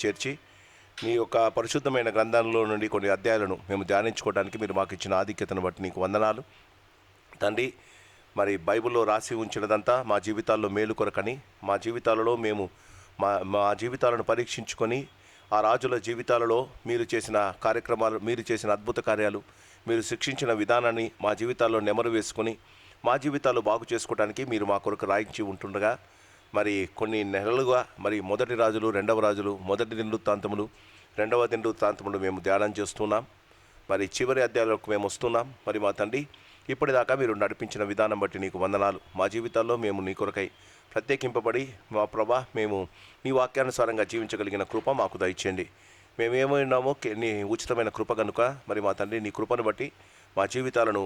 చేర్చి నీ యొక్క పరిశుద్ధమైన గ్రంథంలో నుండి కొన్ని అధ్యాయాలను మేము ధ్యానించుకోవడానికి మీరు మాకు ఇచ్చిన ఆధిక్యతను బట్టి నీకు వందనాలు తండ్రి. మరి బైబిల్లో రాసి ఉంచినదంతా మా జీవితాల్లో మేలు కొరకని, మా జీవితాలలో మేము మా జీవితాలను పరీక్షించుకొని ఆ రాజుల జీవితాలలో మీరు చేసిన కార్యక్రమాలు, మీరు చేసిన అద్భుత కార్యాలు, మీరు శిక్షించిన విధానాన్ని మా జీవితాల్లో నెమరు వేసుకొని మా జీవితాలు బాగు చేసుకోవడానికి మీరు మా కొరకు రాయించి ఉంటుండగా మరి కొన్ని నెలలుగా మరి మొదటి రాజులు, రెండవ రాజులు, మొదటి దినవృత్తాంతములు, రెండవ దినవృత్తాంతములు మేము ధ్యానం చేస్తున్నాం. మరి చివరి అధ్యాయాలకు మేము వస్తున్నాం. మరి మా తండ్రి, ఇప్పటిదాకా మీరు నడిపించిన విధానం బట్టి నీకు వందనాలు. మా జీవితాల్లో మేము నీ కొరకై ప్రత్యేకింపబడి మా ప్రభా మేము నీ వాక్యానుసారంగా జీవించగలిగిన కృప మాకు దయచేయండి. మేమేమైనామో నీ ఉచితమైన కృప కనుక మరి మా తండ్రి నీ కృపను బట్టి మా జీవితాలను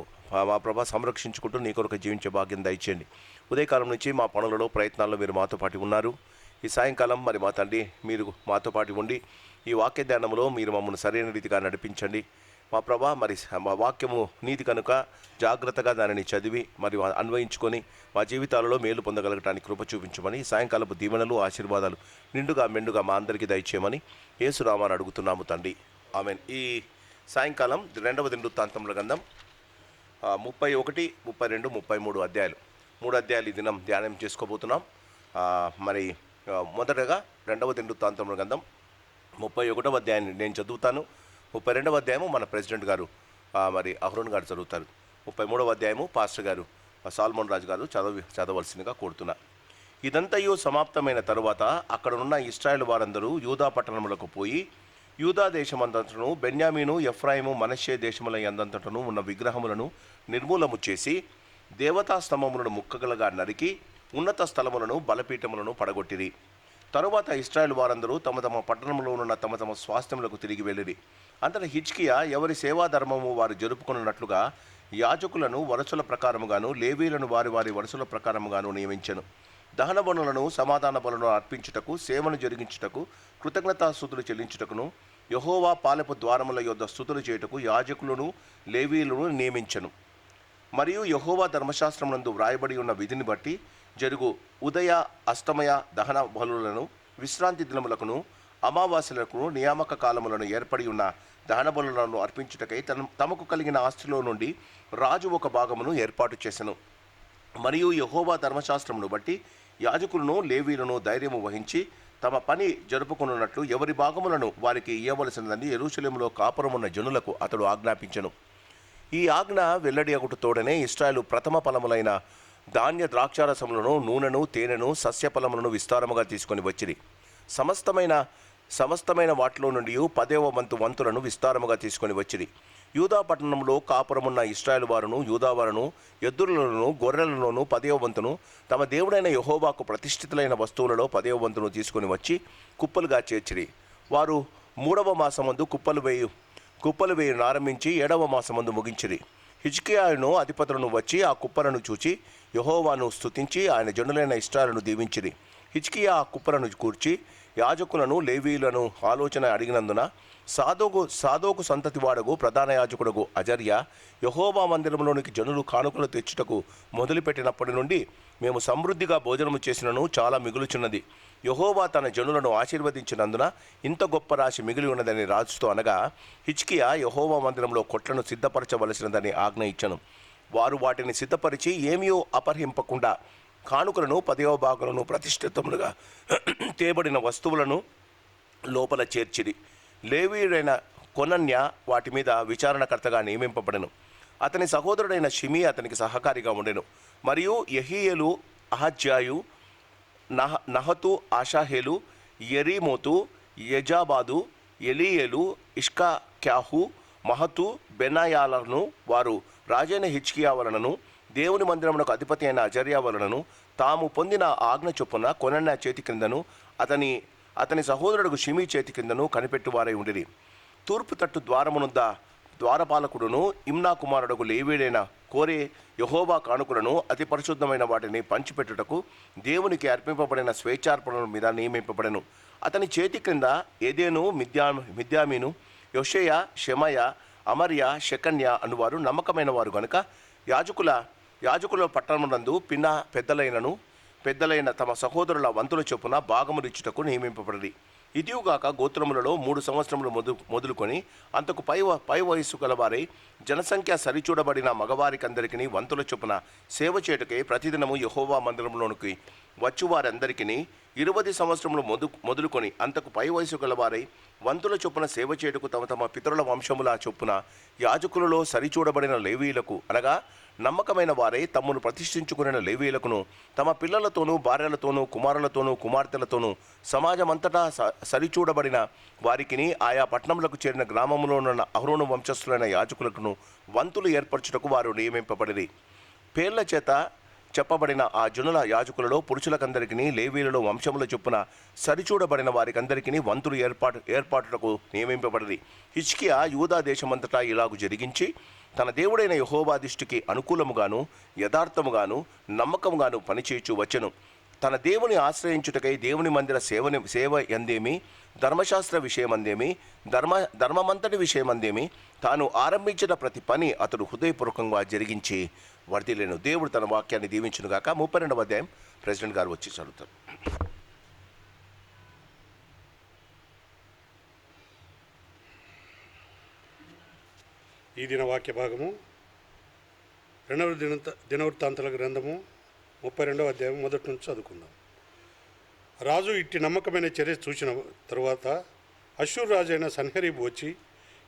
మా ప్రభా సంరక్షించుకుంటూ నీ కొరకు జీవించే భాగ్యం దయచేయండి. ఉదయకాలం నుంచి మా పనులలో ప్రయత్నాల్లో మీరు మాతో పాటు ఉన్నారు. ఈ సాయంకాలం మరి మా తండ్రి మీరు మాతో పాటు ఉండి ఈ వాక్య ధ్యానంలో మీరు మమ్మల్ని సరైన రీతిగా నడిపించండి. మా ప్రభా మరి మా వాక్యము నీతి కనుక జాగ్రత్తగా దానిని చదివి మరి అన్వయించుకొని మా జీవితాలలో మేలు పొందగలగటానికి కృప చూపించమని, సాయంకాలపు దీవెనలు ఆశీర్వాదాలు నిండుగా మెండుగా మా అందరికీ దయచేయమని యేసునామాను అడుగుతున్నాము తండ్రి, ఆమేన్. ఈ సాయంకాలం రెండవ దినవృత్తాంతముల గ్రంథం 31, 32, 33 అధ్యాయాలు, 3 అధ్యాయాలు ఈ దినం ధ్యానం చేసుకోబోతున్నాం. మరి మొదటగా రెండవ దినవృత్తాంతముల గ్రంథం 31వ అధ్యాయాన్ని నేను చదువుతాను. 32వ అధ్యాయము మన ప్రెసిడెంట్ గారు మరి అహరోన్ గారు చదువుతారు. 33వ అధ్యాయము పాస్టర్ గారు సాల్మోన్ రాజు గారు చదవలసిందిగా కోరుతున్నా. ఇదంతయు సమాప్తమైన తరువాత అక్కడనున్న ఇశ్రాయేలు వారందరూ యూదా పట్టణములకు పోయి యూదా దేశమందంతటను, బెన్యామీను, ఎఫ్రాయిము, మనష్షే దేశముల యందంతటను ఉన్న విగ్రహములను నిర్మూలము చేసి దేవతా స్తంభములను ముక్కగలగా నరికి ఉన్నత స్థలములను బలపీఠములను పడగొట్టిరి. తరువాత ఇశ్రాయేలు వారందరూ తమ తమ పట్టణంలో ఉన్న తమ తమ స్వాస్థ్యములకు తిరిగి వెళ్ళిరి. అంతటా హిజ్కియా ఎవరి సేవాధర్మము వారు జరుపుకున్నట్లుగా యాజకులను వరుసల ప్రకారముగాను, లేవీలను వారి వారి వరుసల ప్రకారముగాను నియమించెను. దహన బలులను, సమాధాన బలులను అర్పించుటకు, సేవను జరిగించుటకు, కృతజ్ఞతాస్తుతులు చెల్లించుటకును, యెహోవా పాలెపు ద్వారముల యొద్ద స్తుతులు చేయుటకు యాజకులను, లేవీలను నియమించెను. మరియు యెహోవా ధర్మశాస్త్రమునందు వ్రాయబడి ఉన్న విధిని బట్టి జరుగు ఉదయ, అస్తమయ దహన బలులను, విశ్రాంతి దినములకును, అమావాస్యలకు నియామక కాలములను ఏర్పడి ఉన్న దహన బలులను అర్పించుటకై తమకు కలిగిన ఆస్తిలో నుండి రాజు ఒక భాగమును ఏర్పాటు చేసెను. మరియు యెహోవా ధర్మశాస్త్రమును బట్టి యాజకులను, లేవీలను ధైర్యము వహించి తమ పని జరుపుకున్నట్లు ఎవరి భాగములను వారికి ఇవ్వవలసినదని యెరూషలేములో కాపురమున్న జనులకు అతడు ఆజ్ఞాపించెను. ఈ ఆజ్ఞ వెల్లడి అగుట తోడనే ఇశ్రాయేలు ప్రథమ ఫలములైన ధాన్య ద్రాక్షారసములను, నూనెను, తేనెను, సస్యఫలములను విస్తారముగా తీసుకొని వచ్చిరి. సమస్తమైన వాటిలో నుండి 10వ వంతులను విస్తారముగా తీసుకొని వచ్చిరి. యూదా పట్టణంలో కాపురమున్న ఇశ్రాయేలు వారును, యూదావారును ఎద్దులలోను, గొర్రెలలోను 10వ వంతును, తమ దేవుడైన యెహోవాకు ప్రతిష్ఠితులైన వస్తువులలో 10వ వంతును తీసుకొని వచ్చి కుప్పలుగా చేర్చిరి. వారు 3వ మాసమందు కుప్పలు వేయును ఆరంభించి 7వ మాసమందు ముగించిరి. హిజ్కియాను అధిపతులను వచ్చి ఆ కుప్పలను చూచి యెహోవాను స్తుతించి ఆయన జనులైన ఇశ్రాయేలును దీవించిరి. హిజ్కియా ఆ కుప్పలను కూర్చి యాజకులను, లేవీలను ఆలోచన అడిగినందున సాదోకు సంతతి వాడగు ప్రధాన యాజకుడగు అజర్య యెహోవా మందిరంలోనికి జనులు కానుకలు తెచ్చుటకు మొదలుపెట్టినప్పటి నుండి మేము సమృద్ధిగా భోజనము చేసినను చాలా మిగులుచున్నది. యెహోవా తన జనులను ఆశీర్వదించినందున ఇంత గొప్ప రాశి మిగిలి ఉన్నదని రాజుతో అనగా, హిజ్కియా యెహోవా మందిరంలో కొట్లను సిద్ధపరచవలసినదని ఆజ్ఞ ఇచ్చను. వారు వాటిని సిద్ధపరిచి ఏమీ అపహరింపకుండా కానుకలను, 10వ భాగములను, ప్రతిష్ఠితములుగా తేబడిన వస్తువులను లోపల చేర్చిరి. లేవీయుడైన కొనన్య వాటి మీద విచారణకర్తగా నియమింపబడెను. అతని సహోదరుడైన షిమీ అతనికి సహకారిగా ఉండెను. మరియు యెహీయేలు, అహజ్యాయు, నహతు, ఆషాహేలు, యెరీమోతు, యజాబాదు, ఎలీయేలు, ఇష్కాక్యాహు, మహతు, బెనాయాలను వారు రాజైన హిజ్కియా వలనను దేవుని మందిరమునకు అధిపతి అయిన అజర్యా వలనను తాము పొందిన ఆజ్ఞ చొప్పున కొనన్య చేతి క్రిందను అతని సహోదరుడు షిమీ చేతి కిందను కనిపెట్టువారై ఉండిరి. తూర్పు తట్టు ద్వారమునుద్ద ద్వారపాలకుడును ఇమ్నా కుమారుడుకు లేవీడైన కోరే యెహోవా కానుకలను, అతి పరిశుద్ధమైన వాటిని పంచిపెట్టుటకు దేవునికి అర్పింపబడిన స్వేచ్ఛార్పణల మీద నియమింపబడెను. అతని చేతి క్రింద ఏదేను, మిద్యామీను, యోషేయ, షెమయ, అమర్య, షెకన్య అనువారు నమ్మకమైన వారు గనుక యాజకుల పట్టణమునందు పెద్దలైన తమ సహోదరుల వంతుల చొప్పున భాగములిచ్చుటకు నియమింపబడి ఇదియుగాక గోత్రములలో 3 సంవత్సరములు మొదలుకొని అంతకు పై వయస్సు గలవారై జనసంఖ్య సరిచూడబడిన మగవారికందరికీ వంతుల చొప్పున సేవ చేయుటకై ప్రతిదినము యెహోవా మందిరంలోనికి వచ్చువారందరికీ 20 సంవత్సరములు మొదలుకొని అంతకు పై వయసు గలవారై వంతుల చొప్పున సేవ చేయుటకు తమ తమ పితరుల వంశముల చొప్పున యాజకులలో సరిచూడబడిన లేవీయులకు అనగా నమ్మకమైన వారే తమ్మును ప్రతిష్ఠించుకున్న లేవీయులకును తమ పిల్లలతోనూ భార్యలతోనూ కుమారులతోనూ కుమార్తెలతోనూ సమాజమంతటా సరిచూడబడిన వారికిని ఆయా పట్టణములకు చేరిన గ్రామములోనున్న అహరోను వంశస్థులైన యాజకులకును వంతులు ఏర్పరచుటకు వారు నియమింపబడిరి. పేర్ల చేత చెప్పబడిన ఆ జనుల యాజకులలో పురుషులకందరికీ లేవీయులలో వంశముల చొప్పున సరిచూడబడిన వారికందరికీ వంతులు ఏర్పాటుకు నియమింపబడింది. హిజ్కియా యూదా దేశమంతటా ఇలాగు జరిగించి తన దేవుడైన యెహోవా దృష్టికి అనుకూలముగాను యథార్థముగాను నమ్మకముగాను పనిచేయచ్చు వచ్చెను. తన దేవుని ఆశ్రయించుటకై దేవుని మందిర సేవ ఎందేమి, ధర్మశాస్త్ర విషయమందేమి, ధర్మమంతటి విషయమందేమి తాను ఆరంభించిన ప్రతి పని అతడు హృదయపూర్వకంగా జరిగించి వర్ధిల్లేను. దేవుడు తన వాక్యాన్ని దీవించునుగాక. 32వ అధ్యాయం ప్రెసిడెంట్ గారు వచ్చి చదువుతారు. ఈ దిన వాక్య భాగము 2వ దినవృత్తాంతాల గ్రంథము 32వ అధ్యాయం మొదటి నుంచి చదువుకుందాం. రాజు ఇట్టి నమ్మకమైన చర్య చూసిన తరువాత అష్షూరు రాజు అయిన సన్హెరీబు వచ్చి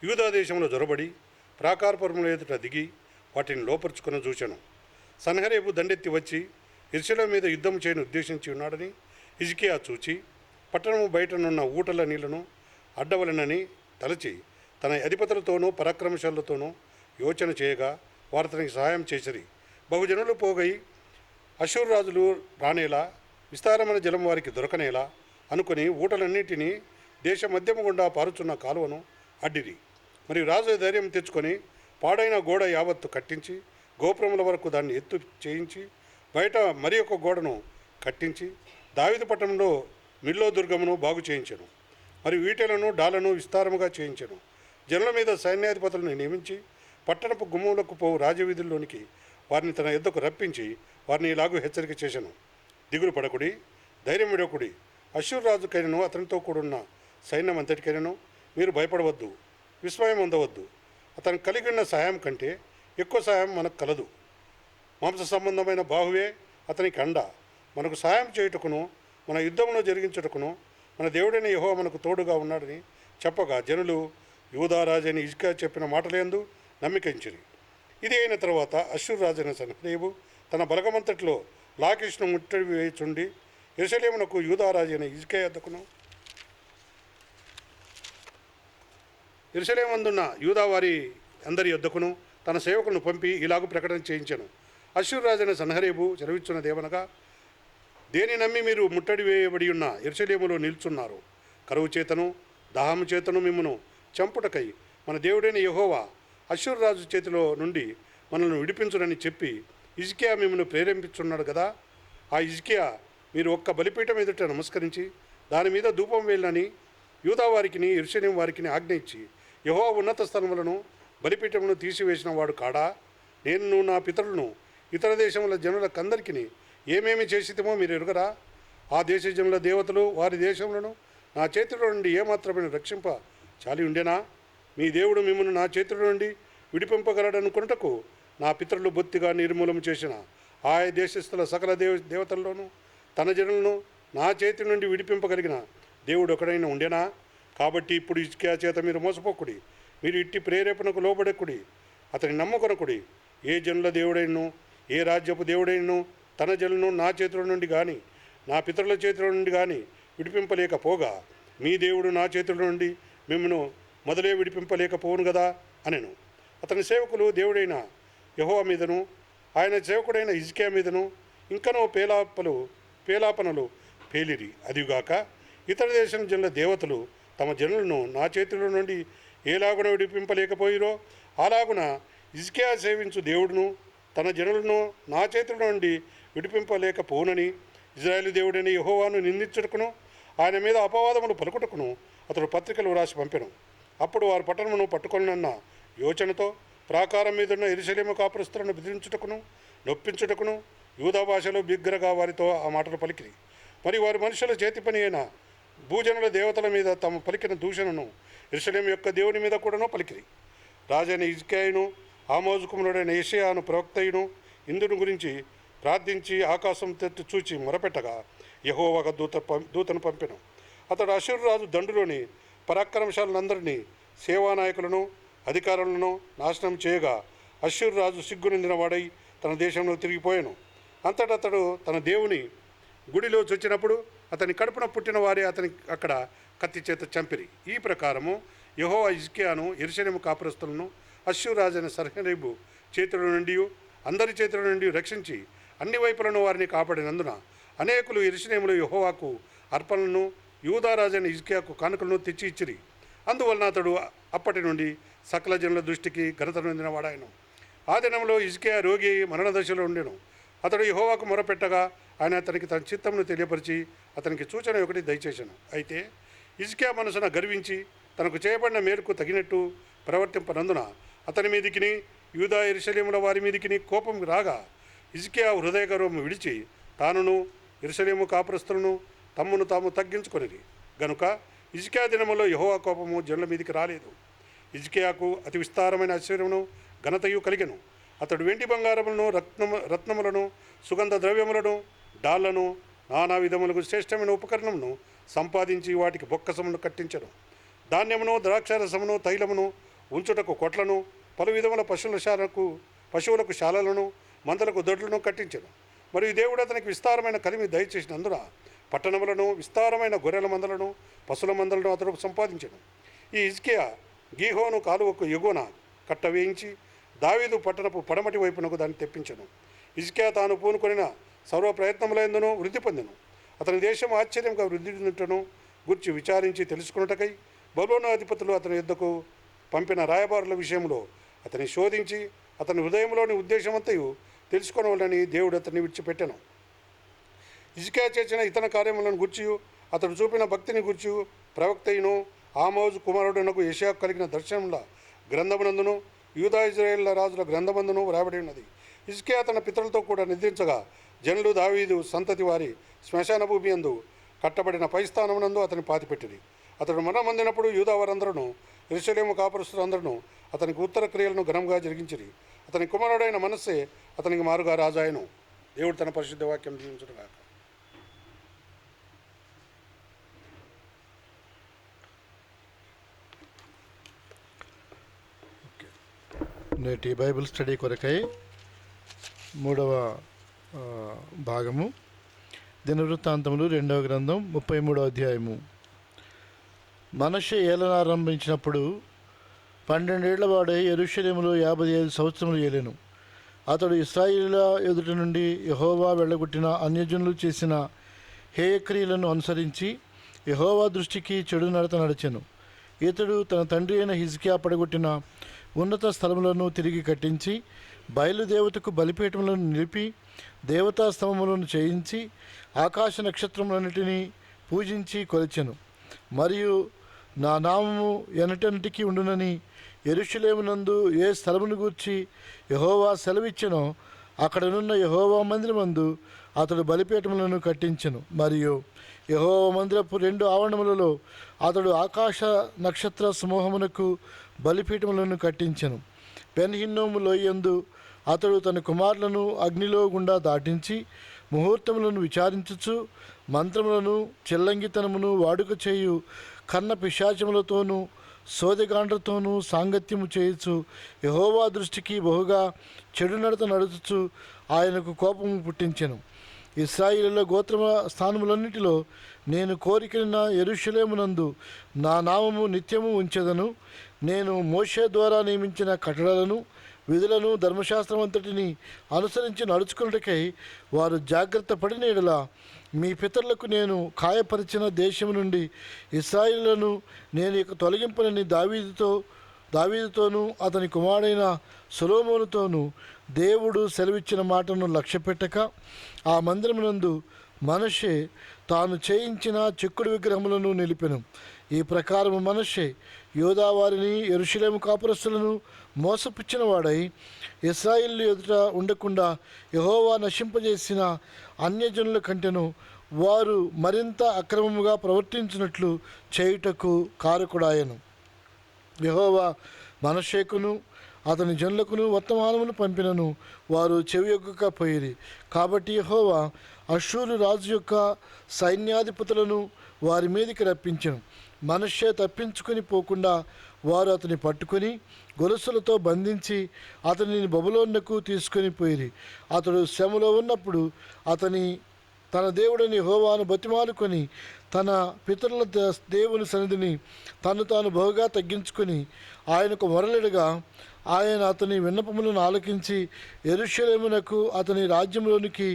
యూదా దేశంలో జొరబడి ప్రాకారపురముల ఎదుట దిగి వాటిని లోపరుచుకుని చూశాను. సన్హెరీబు దండెత్తి వచ్చి యెరూషలేము మీద యుద్ధం చేయని ఉద్దేశించి ఉన్నాడని హిజ్కియా చూచి పట్టణము బయటనున్న ఊటల నీళ్లను అడ్డవలనని తలచి తన అధిపతులతోనూ పరాక్రమశాలతోనూ యోచన చేయగా వారు అతనికి సహాయం చేసిరి. బహుజనులు పోగై అష్షూరు రాజులు రానేలా విస్తారమైన జలం వారికి దొరకనేలా అనుకుని ఊటలన్నింటినీ దేశ మధ్యము గుండా పారుచున్న కాలువను అడ్డిరి. మరియు రాజు ధైర్యం తెచ్చుకొని పాడైన గోడ యావత్తు కట్టించి గోపురముల వరకు దాన్ని ఎత్తు చేయించి బయట మరి ఒక గోడను కట్టించి దావీదు పట్టణంలో మిల్లో దుర్గమును బాగు చేయించెను. మరియు వీటలను డాలను విస్తారముగా చేయించెను. జనుల మీద సైన్యాధిపతులను నియమించి పట్టణపు గుమ్మములకు పోవు రాజవీధుల్లోనికి వారిని తన యుద్ధకు రప్పించి వారిని ఇలాగూ హెచ్చరిక చేశాను. దిగులు పడకుడి, ధైర్యం విడకుడి. అష్షూరు రాజుకైనను అతనితో కూడున్న సైన్యం అంతటికైనను మీరు భయపడవద్దు, విస్మయం పొందవద్దు. అతను కలిగి ఉన్న సహాయం కంటే ఎక్కువ సహాయం మనకు కలదు. మాంస సంబంధమైన బాహువే అతనికి అండ. మనకు సహాయం చేయుటకును మన యుద్ధమును జరిగించుటకును మన దేవుడైన యెహోవా మనకు తోడుగా ఉన్నాడని చెప్పగా జనులు యూదారాజైన హిజ్కియా చెప్పిన మాటలందు నమ్మికించిరి. ఇది అయిన తర్వాత అష్షూరు రాజైన సన్హెరీబు తన బలగమంతటిలో లాకీషును ముట్టడి వేయుచుండి యెరూషలేమునకు యూదారాజైన హిజ్కియా యొద్దకును యెరూషలేమందున్న యూదా వారి అందరి యొద్దకును తన సేవకులను పంపి ఇలాగూ ప్రకటన చేయించెను. అష్షూరు రాజైన సన్హెరీబు సెలవిచ్చున్నదేమనగా, దేని నమ్మి మీరు ముట్టడి వేయబడి ఉన్న యెరూషలేములో నిల్చున్నారు? కరువు చేతను దాహము చేతను మిమ్మును చంపుటకై మన దేవుడైన యెహోవా అష్షూరు రాజు చేతిలో నుండి మనల్ని విడిపించునని చెప్పి హిజ్కియా మిమ్మల్ని ప్రేరేపించున్నాడు కదా. ఆ హిజ్కియా మీరు ఒక్క బలిపీఠం ఎదుట నమస్కరించి దాని మీద ధూపం వేయాలని యూదా వారికిని యెరూషలేము వారికిని ఆజ్ఞ ఇచ్చి యెహోవా ఉన్నత స్థలములను బలిపీఠమును తీసివేసిన వాడు కాడా? నేను నా పితరులను ఇతర దేశముల జనులకందరికీ ఏమేమి చేసితమో మీరు ఎరుగరా? ఆ దేశ జనుల దేవతలు వారి దేశములను నా చేతిలో నుండి ఏమాత్రమైన రక్షింప చాలి ఉండేనా? మీ దేవుడు మిమ్మల్ని నా చేతిలో నుండి విడిపింపగలడనుకున్నటకు నా పితరులు బొత్తిగా నిర్మూలన చేసిన ఆయా దేశస్థుల సకల దేవతల్లోనూ తన జనులను నా చేతి నుండి విడిపింపగలిగిన దేవుడు ఒకడైనా ఉండేనా? కాబట్టి ఇప్పుడు హిజ్కియా చేత మీరు మోసపోకుడి, మీరు ఇట్టి ప్రేరేపణకు లోబడకుడి, అతని నమ్మకొనకుడి. ఏ జనుల దేవుడైనను ఏ రాజ్యపు దేవుడైనను తన జనులను నా చేతుల నుండి కానీ నా పితరుల చేతుల నుండి కానీ విడిపింపలేకపోగా మీ దేవుడు నా చేతుల నుండి మిమ్మను మొదలే విడిపింపలేకపోవును కదా అనెను. అతని సేవకులు దేవుడైన యెహోవా మీదను ఆయన సేవకుడైన హిజ్కియా మీదను ఇంకనో పేలాపనలు పేలిరి. అదిగాక ఇతర దేశం జనుల దేవతలు తమ జనులను నా చేతిలో నుండి ఏలాగున విడిపింపలేకపోయిరో అలాగున హిజ్కియా సేవించు దేవుడును తన జనులను నా చేతుల నుండి విడిపింపలేకపోనని ఇజ్రాయేలు దేవుడైన యెహోవాను నిందించుటకును ఆయన మీద అపవాదములు పలుకుటకును అతడు పత్రికలు రాసి పంపెను. అప్పుడు వారు పట్టణమును పట్టుకొనన్న యోచనతో ప్రాకారం మీదున్న యెరూషలేము కాపురస్తులను బెదిరించుటకును నొప్పించుటకును యూదా భాషలో బిగ్గరగా వారితో ఆ మాటలు పలికిరి. మరి వారి మనుషుల చేతి పని అయిన భూజనుల దేవతల మీద తమ పలికిన దూషణను యెరూషలేము యొక్క దేవుని మీద కూడాను పలికిరి. రాజైన హిజ్కియాను ఆమోజు కుమారుడైన యెషయాను ప్రవక్తయును ఇందుని గురించి ప్రార్థించి ఆకాశం తెత్తి చూచి మొరపెట్టగా యెహోవా ఒక దూతను పంపెను. అతడు అష్షూరు రాజు దండులోని పరాక్రమశాలందరినీ సేవానాయకులను అధికారులను నాశనం చేయగా అష్షూరు రాజు సిగ్గునందిన వాడై తన దేశంలో తిరిగిపోయాను. అంతటా అతడు తన దేవుని గుడిలో చొచ్చినప్పుడు అతని కడుపున పుట్టిన వారే అతని అక్కడ కత్తి చేత చంపిరి. ఈ ప్రకారము యెహోవా హిజ్కియాను యెరూషలేము కాపురస్తులను అష్షూరు రాజైన సన్హెరీబు చేతుల నుండి అందరి చేతుల నుండి రక్షించి అన్ని వైపులను వారిని కాపాడినందున అనేకులు యెరూషలేములో యెహోవాకు అర్పణలను యూదారాజైన హిజ్కియాకు కానుకలను తెచ్చి ఇచ్చిరి. అందువలన అతడు అప్పటి నుండి సకల జనుల దృష్టికి ఘనత నొందిన వాడాయను. ఆ దినంలో హిజ్కియా రోగి మరణ దశలో ఉండెను. అతడు యెహోవాకు మొరపెట్టగా ఆయన అతనికి తన చిత్తమును తెలియపరిచి అతనికి సూచన ఒకటి దయచేశాను. అయితే హిజ్కియా మనసున గర్వించి తనకు చేయబడిన మేరకు తగినట్టు ప్రవర్తింపనందున అతని మీదికిని యూదా యెరూషలేముల వారి మీదికిని కోపం రాగా హిజ్కియా హృదయ గర్వము విడిచి తానును యెరూషలేము కాపురస్తులను తమ్మును తాము తగ్గించుకొనిరి. గనుక హిజ్కియా దినములో యెహోవా కోపము జనుల మీదికి రాలేదు. హిజ్కియాకు అతి విస్తారమైన ఐశ్వర్యమును ఘనతయు కలిగెను. అతడు వెండి బంగారములను రత్నములను సుగంధ ద్రవ్యములను డాళ్లను నానా విధములకు శ్రేష్టమైన ఉపకరణమును సంపాదించి వాటికి బొక్కసమును కట్టించను. ధాన్యమును ద్రాక్షారసమును తైలమును ఉంచుటకు కొట్లను పలు విధముల పశువులకు శాలలను మందలకు దొడ్లను కట్టించను. మరియు దేవుడు అతనికి విస్తారమైన కలిమి దయచేసినందున పట్టణములను విస్తారమైన గొర్రెల మందలను పశువుల మందలను అతడు సంపాదించను. ఈ హిజ్కియా గీహోను కాలువకు ఎగువన కట్ట వేయించి దావీదు పట్టణపు పడమటి వైపునకు దాన్ని తెప్పించను. హిజ్కియా తాను పూనుకొనిన సర్వ ప్రయత్నములందునూ వృద్ధి పొందెను. అతని దేశం ఆశ్చర్యంగా వృద్ధి చెందుటను గురించి విచారించి తెలుసుకున్నటకై బబులోను అధిపతులు అతని యుద్ధకు పంపిన రాయబారుల విషయంలో అతని శోధించి అతని హృదయంలోని ఉద్దేశమంతయు తెలుసుకొనవలని దేవుడు అతన్ని విడిచిపెట్టెను. హిజ్కియా చేసిన ఇతర కార్యములను గూర్చి అతడు చూపిన భక్తిని గూర్చి ప్రవక్తయును ఆమోజు కుమారుడునకు యెషయా కలిగిన దర్శనముల గ్రంథమునందును యూదా ఇజ్రాయేళ్ల రాజుల గ్రంథమందును వ్రాయబడి ఉన్నది. హిజ్కియా తన పితరులతో కూడా నిద్రించగా జనులు దావీదు సంతతి వారి శ్మశాన భూమి యందు కట్టబడిన పై స్థానమునందు అతని పాతిపెట్టిరి. అతడు మరణమొందినప్పుడు యూదా వారందరూ యెరూషలేము కాపురస్తులందరూ అతనికి ఉత్తర క్రియలను ఘనంగా జరిగించిరి. అతని కుమారుడైన మనస్సే అతనికి మారుగా రాజాయను. దేవుడు తన పరిశుద్ధ వాక్యం దీవించుగాక. నేటి బైబిల్ స్టడీ కొరకై 3వ భాగము దినవృత్తాంతములు 2వ గ్రంథం 33వ అధ్యాయము. మనష్షే ఏలనారంభించినప్పుడు 12 ఏళ్ల వాడై యెరూషలేములో 55 సంవత్సరములు ఏలెను. అతడు ఇశ్రాయేలీయుల ఎదుట నుండి యెహోవా వెళ్ళగొట్టిన అన్యజనులు చేసిన హేయక్రియలను అనుసరించి యెహోవా దృష్టికి చెడు నడత నడిచెను. ఇతడు తన తండ్రి అయిన హిజ్కియా పడగొట్టిన ఉన్నత స్థలములను తిరిగి కట్టించి బయలుదేవతకు బలిపీఠములను నిలిపి దేవతా స్తంభములను చేయించి ఆకాశ నక్షత్రములన్నిటినీ పూజించి కొలిచెను. మరియు నా నామము ఎనటంటికి ఉండునని యెరూషలేమునందు ఏ స్థలమును గూర్చి యెహోవా సెలవిచ్చెనో అక్కడనున్న యెహోవా మందిరమందు అతడు బలిపీఠములను కట్టించెను. మరియు యెహోవా మందిరపు 2 ఆవరణములలో అతడు ఆకాశ నక్షత్ర సమూహమునకు బలిపీఠములను కట్టించెను. బెన్హిన్నోము లోయందు అతడు తన కుమారులను అగ్నిలో గుండా దాటించి ముహూర్తములను విచారించుచు మంత్రములను చెల్లంగితనమును వాడుక చేయు కన్న పిశాచములతోనూ సోదెగాండ్రతోనూ సాంగత్యము చేయుచు యెహోవా దృష్టికి బహుగా చెడు నడత నడుచుచు ఆయనకు కోపము పుట్టించెను. ఇశ్రాయేలుల గోత్ర స్థానములన్నిటిలో నేను కోరికలిన యెరూషలేమునందు నా నామము నిత్యము ఉంచెదను. నేను మోషే ద్వారా నియమించిన కట్టడలను విధులను ధర్మశాస్త్రమంతటిని అనుసరించి నడుచుకున్నటకై వారు జాగ్రత్త పడిన యెడల మీ పితరులకు నేను ఖాయపరిచిన దేశము నుండి ఇశ్రాయేలులను నేను ఇక తొలగింపనని దావీదుతోనూ అతని కుమారుడైన సొలొమోనుతోనూ దేవుడు సెలవిచ్చిన మాటను లక్ష్యపెట్టక ఆ మందిరమునందు మనష్షే తాను చేయించిన చెక్కుడు విగ్రహములను నిలిపెను. ఈ ప్రకారము మనష్షే యూదా వారిని యెరూషలేము కాపురస్తులను మోసపుచ్చిన వాడై ఇశ్రాయేలు ఎదుట ఉండకుండా యెహోవా నశింపజేసిన అన్యజనుల కంటెను వారు మరింత అక్రమముగా ప్రవర్తించినట్లు చేయుటకు కారకుడాయను. యెహోవా మనష్షేకును అతని జనులకును వర్తమానమును పంపినను వారు చెవియొగ్గకపోయిరి. కాబట్టి యెహోవా అష్షూరు రాజు యొక్క సైన్యాధిపతులను వారి మీదికి రప్పించెను. మనష్షే తప్పించుకొని పోకుండా వారు అతని పట్టుకొని గొలుసులతో బంధించి అతనిని బబులోనుకు తీసుకొని పోయిరి. అతడు శ్రమలో ఉన్నప్పుడు తన దేవుడిని యెహోవాను బతిమాలుకొని తన పితరుల దేవుని సన్నిధిని తాను బహుగా తగ్గించుకొని ఆయనకు మొరలిడగా ఆయన అతని విన్నపములను ఆలకించి యెరూషలేమునకు అతని రాజ్యంలోనికి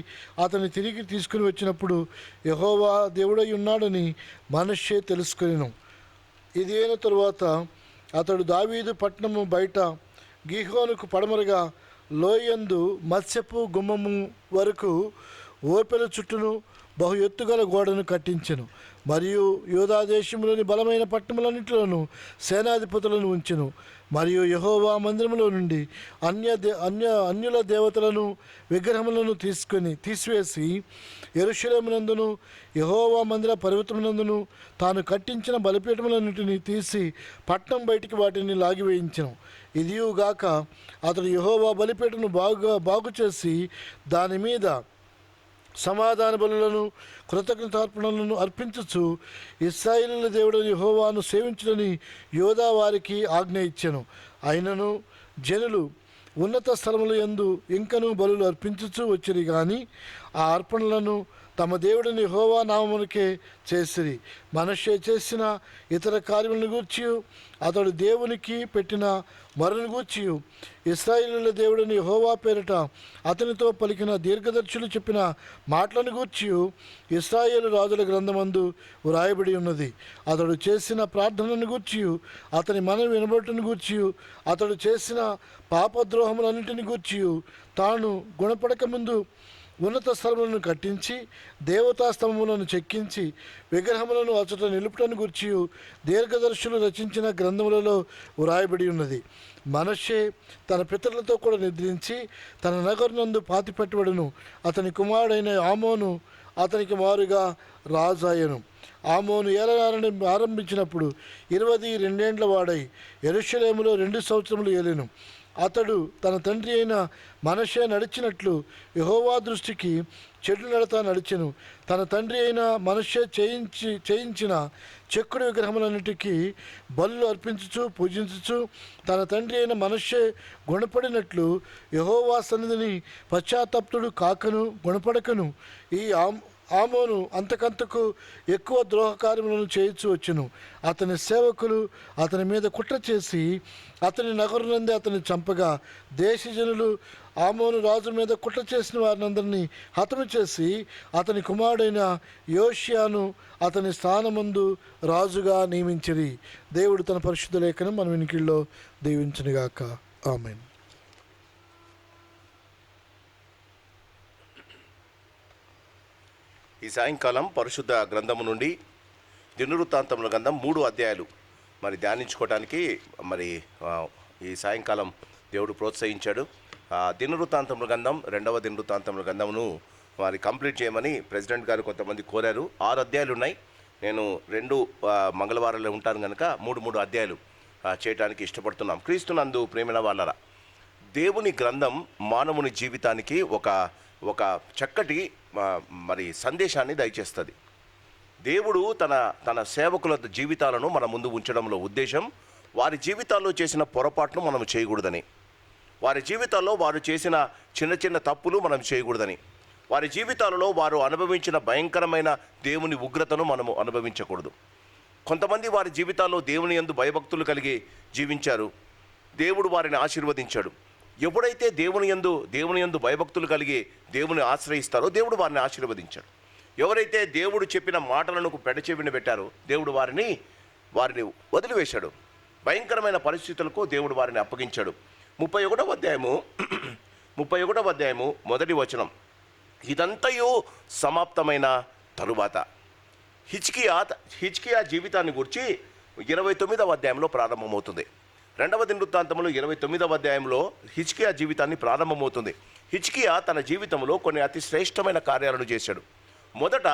అతని తిరిగి తీసుకుని వచ్చినప్పుడు యెహోవా దేవుడై ఉన్నాడని మనష్షే తెలుసుకొనెను. ఇది అయిన తరువాత అతడు దావీదు పట్టణము బయట గీహోనుకు పడమరగా లోయందు మత్స్యపు గుమ్మము వరకు ఓపెల చుట్టూను బహు ఎత్తుగల గోడను కట్టించెను. మరియు యూదా దేశంలోని బలమైన పట్టణములన్నింటిలోనూ సేనాధిపతులను ఉంచెను. మరియు యెహోవా మందిరములో నుండి అన్యుల దేవతలను విగ్రహములను తీసివేసి యెరూషలేమునందును యెహోవా మందిర పర్వతమునందును తాను కట్టించిన బలిపీఠములన్నింటినీ తీసి పట్నం బయటికి వాటిని లాగివేయించెను. ఇదియుగాక అతడు యెహోవా బలిపీఠను బాగు చేసి దాని మీద సమాధాన బలులను కృతజ్ఞతార్పణలను అర్పించుచు ఇశ్రాయేలీయుల దేవుడైన యెహోవాను సేవించుడని యూదా వారికి ఆజ్ఞ ఇచ్చెను. అయినను జనులు ఉన్నత స్థలముల యందు ఇంకనూ బలులు అర్పించుచు వచ్చిరి గాని ఆ అర్పణలను తమ దేవుడిని యెహోవా నామమునకే చేసిరి. మనష్షే చేసిన ఇతర కార్యములను గూర్చి అతడు దేవునికి పెట్టిన మొరను గూర్చి ఇశ్రాయేలీయుల దేవుడిని యెహోవా పేరిట అతనితో పలికిన దీర్ఘదర్శులు చెప్పిన మాటలను గూర్చి ఇశ్రాయేలు రాజుల గ్రంథమందు వ్రాయబడి ఉన్నది. అతడు చేసిన ప్రార్థనను గూర్చి అతని మనవి వినబడుటను గూర్చి అతడు చేసిన పాపద్రోహములన్నింటిని గూర్చి తాను గుణపడక ముందు ఉన్నత స్థలములను కట్టించి దేవతా స్తంభములను చెక్కించి విగ్రహములను అచట నిలుపుటను గూర్చి దీర్ఘదర్శులు రచించిన గ్రంథములలో వ్రాయబడి ఉన్నది. మనష్షే తన పితరులతో కూడా నిద్రించి తన నగరునందు పాతిపెట్టబడును. అతని కుమారుడైన ఆమోను అతనికి మారుగా రాజాయను. ఆమోను ఏలనారని ఆరంభించినప్పుడు 22 ఏండ్ల వాడై యెరూషలేములో 2 సంవత్సరములు ఏలెను. అతడు తన తండ్రి అయిన మనష్షే నడిచినట్లు యెహోవా దృష్టికి చెడు నడత నడిచెను. తన తండ్రి అయిన మనష్షే చేయించిన చెక్కుడు విగ్రహములన్నిటికీ బలులు అర్పించుచు పూజించుచు తన తండ్రి అయిన మనష్షే గుణపడినట్లు యెహోవా సన్నిధిని పశ్చాత్తాపుడు కాకను గుణపడకను ఈ ఆమోను అంతకంతకు ఎక్కువ ద్రోహకార్యములను చేయించు వచ్చును. అతని సేవకులు అతని మీద కుట్ర చేసి అతని నగరునందే అతన్ని చంపగా దేశజనులు ఆమోను రాజు మీద కుట్ర చేసిన వారినందరినీ హతము చేసి అతని కుమారుడైన యోషియాను అతని స్థానమందు రాజుగా నియమించిరి. దేవుడు తన పరిశుద్ధ లేఖనం మన వినికిడిలో దీవించునుగాక. ఆమేన్. ఈ సాయంకాలం పరిశుద్ధ గ్రంథము నుండి దినవృత్తాంతముల గ్రంథం 3 అధ్యాయాలు మరి ధ్యానించుకోవడానికి ఈ సాయంకాలం దేవుడు ప్రోత్సహించాడు. దినవృత్తాంతముల గ్రంథం 2వ దినవృత్తాంతముల గ్రంథమును మరి కంప్లీట్ చేయమని ప్రెసిడెంట్ గారు కొంతమంది కోరారు. 6 అధ్యాయాలు ఉన్నాయి. నేను 2 మంగళవారాలు ఉంటాను కనుక 3 అధ్యాయాలు చేయడానికి ఇష్టపడుతున్నాం. క్రీస్తునందు ప్రేమైన వాళ్ళరా, దేవుని గ్రంథం మానవుని జీవితానికి ఒక చక్కటి మరి సందేశాన్ని దయచేస్తుంది. దేవుడు తన సేవకుల జీవితాలను మన ముందు ఉంచడంలో ఉద్దేశం వారి జీవితాల్లో చేసిన పొరపాటును మనం చేయకూడదని, వారి జీవితాల్లో వారు చేసిన చిన్న తప్పులు మనం చేయకూడదని, వారి జీవితాలలో వారు అనుభవించిన భయంకరమైన దేవుని ఉగ్రతను మనము అనుభవించకూడదు. కొంతమంది వారి జీవితాల్లో దేవుని యందు భయభక్తులు కలిగి జీవించారు. దేవుడు వారిని ఆశీర్వదించాడు. ఎప్పుడైతే దేవుని యందు భయభక్తులు కలిగి దేవుని ఆశ్రయిస్తారో దేవుడు వారిని ఆశీర్వదించాడు. ఎవరైతే దేవుడు చెప్పిన మాటలను పెడచెవిన పెట్టారో దేవుడు వారిని వదిలివేశాడు. భయంకరమైన పరిస్థితులకు దేవుడు వారిని అప్పగించాడు. 31వ అధ్యాయము 1వ వచనం, ఇదంతయు సమాప్తమైన తరువాత హిజ్కియా జీవితాన్ని గురించి 29వ అధ్యాయంలో ప్రారంభమవుతుంది. 2వ దినవృత్తాంతములు 29వ అధ్యాయంలో హిజ్కియా జీవితాన్ని ప్రారంభమవుతుంది. హిజ్కియా తన జీవితంలో కొన్ని అతి శ్రేష్టమైన కార్యాలను చేశాడు. మొదట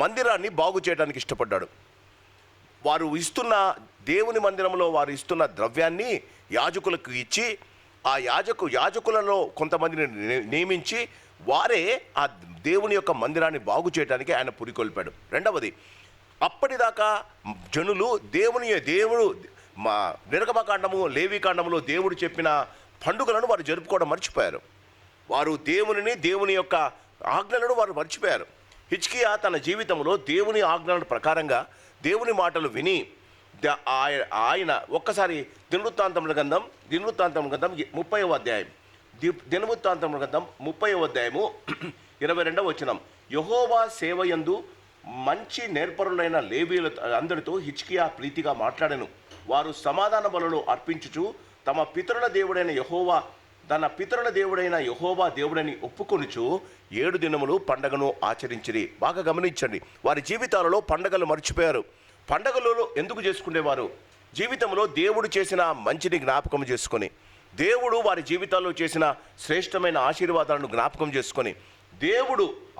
మందిరాన్ని బాగు చేయడానికి ఇష్టపడ్డాడు. వారు ఇస్తున్న దేవుని మందిరంలో వారు ఇస్తున్న ద్రవ్యాన్ని యాజకులకు ఇచ్చి, ఆ యాజకులలో కొంతమందిని నియమించి వారే ఆ దేవుని యొక్క మందిరాన్ని బాగు చేయడానికి ఆయన పురికొల్పాడు. రెండవది, అప్పటిదాకా జనులు దేవుడు మా నిర్గమకాండము, లేవీకాండములో దేవుడు చెప్పిన పండుగలను వారు జరుపుకోవడం మర్చిపోయారు. వారు దేవుని యొక్క ఆజ్ఞలను వారు మర్చిపోయారు. హిజ్కియా తన జీవితంలో దేవుని ఆజ్ఞల ప్రకారంగా దేవుని మాటలు విని ఆయన ఒక్కసారి దినవృత్తాంతముల గ్రంథం 30వ అధ్యాయం, దినవృత్తాంతముల గ్రంథం 30వ అధ్యాయము 22వ వచనం, యెహోవా సేవయందు మంచి నేర్పరులైన లేవీయుల అందరితో హిజ్కియా ప్రీతిగా మాట్లాడెను. వారు సమాధాన బలులు అర్పించుచు తన పితరుల దేవుడైన యెహోవా దేవుడని ఒప్పుకొనుచు 7 దినములు పండగను ఆచరించిరి. బాగా గమనించండి, వారి జీవితాలలో పండగలు మర్చిపోయారు. పండగలు ఎందుకు చేసుకునేవారు? జీవితంలో దేవుడు చేసిన మంచిని జ్ఞాపకం చేసుకొని, దేవుడు వారి జీవితాల్లో చేసిన శ్రేష్టమైన ఆశీర్వాదాలను జ్ఞాపకం చేసుకొని,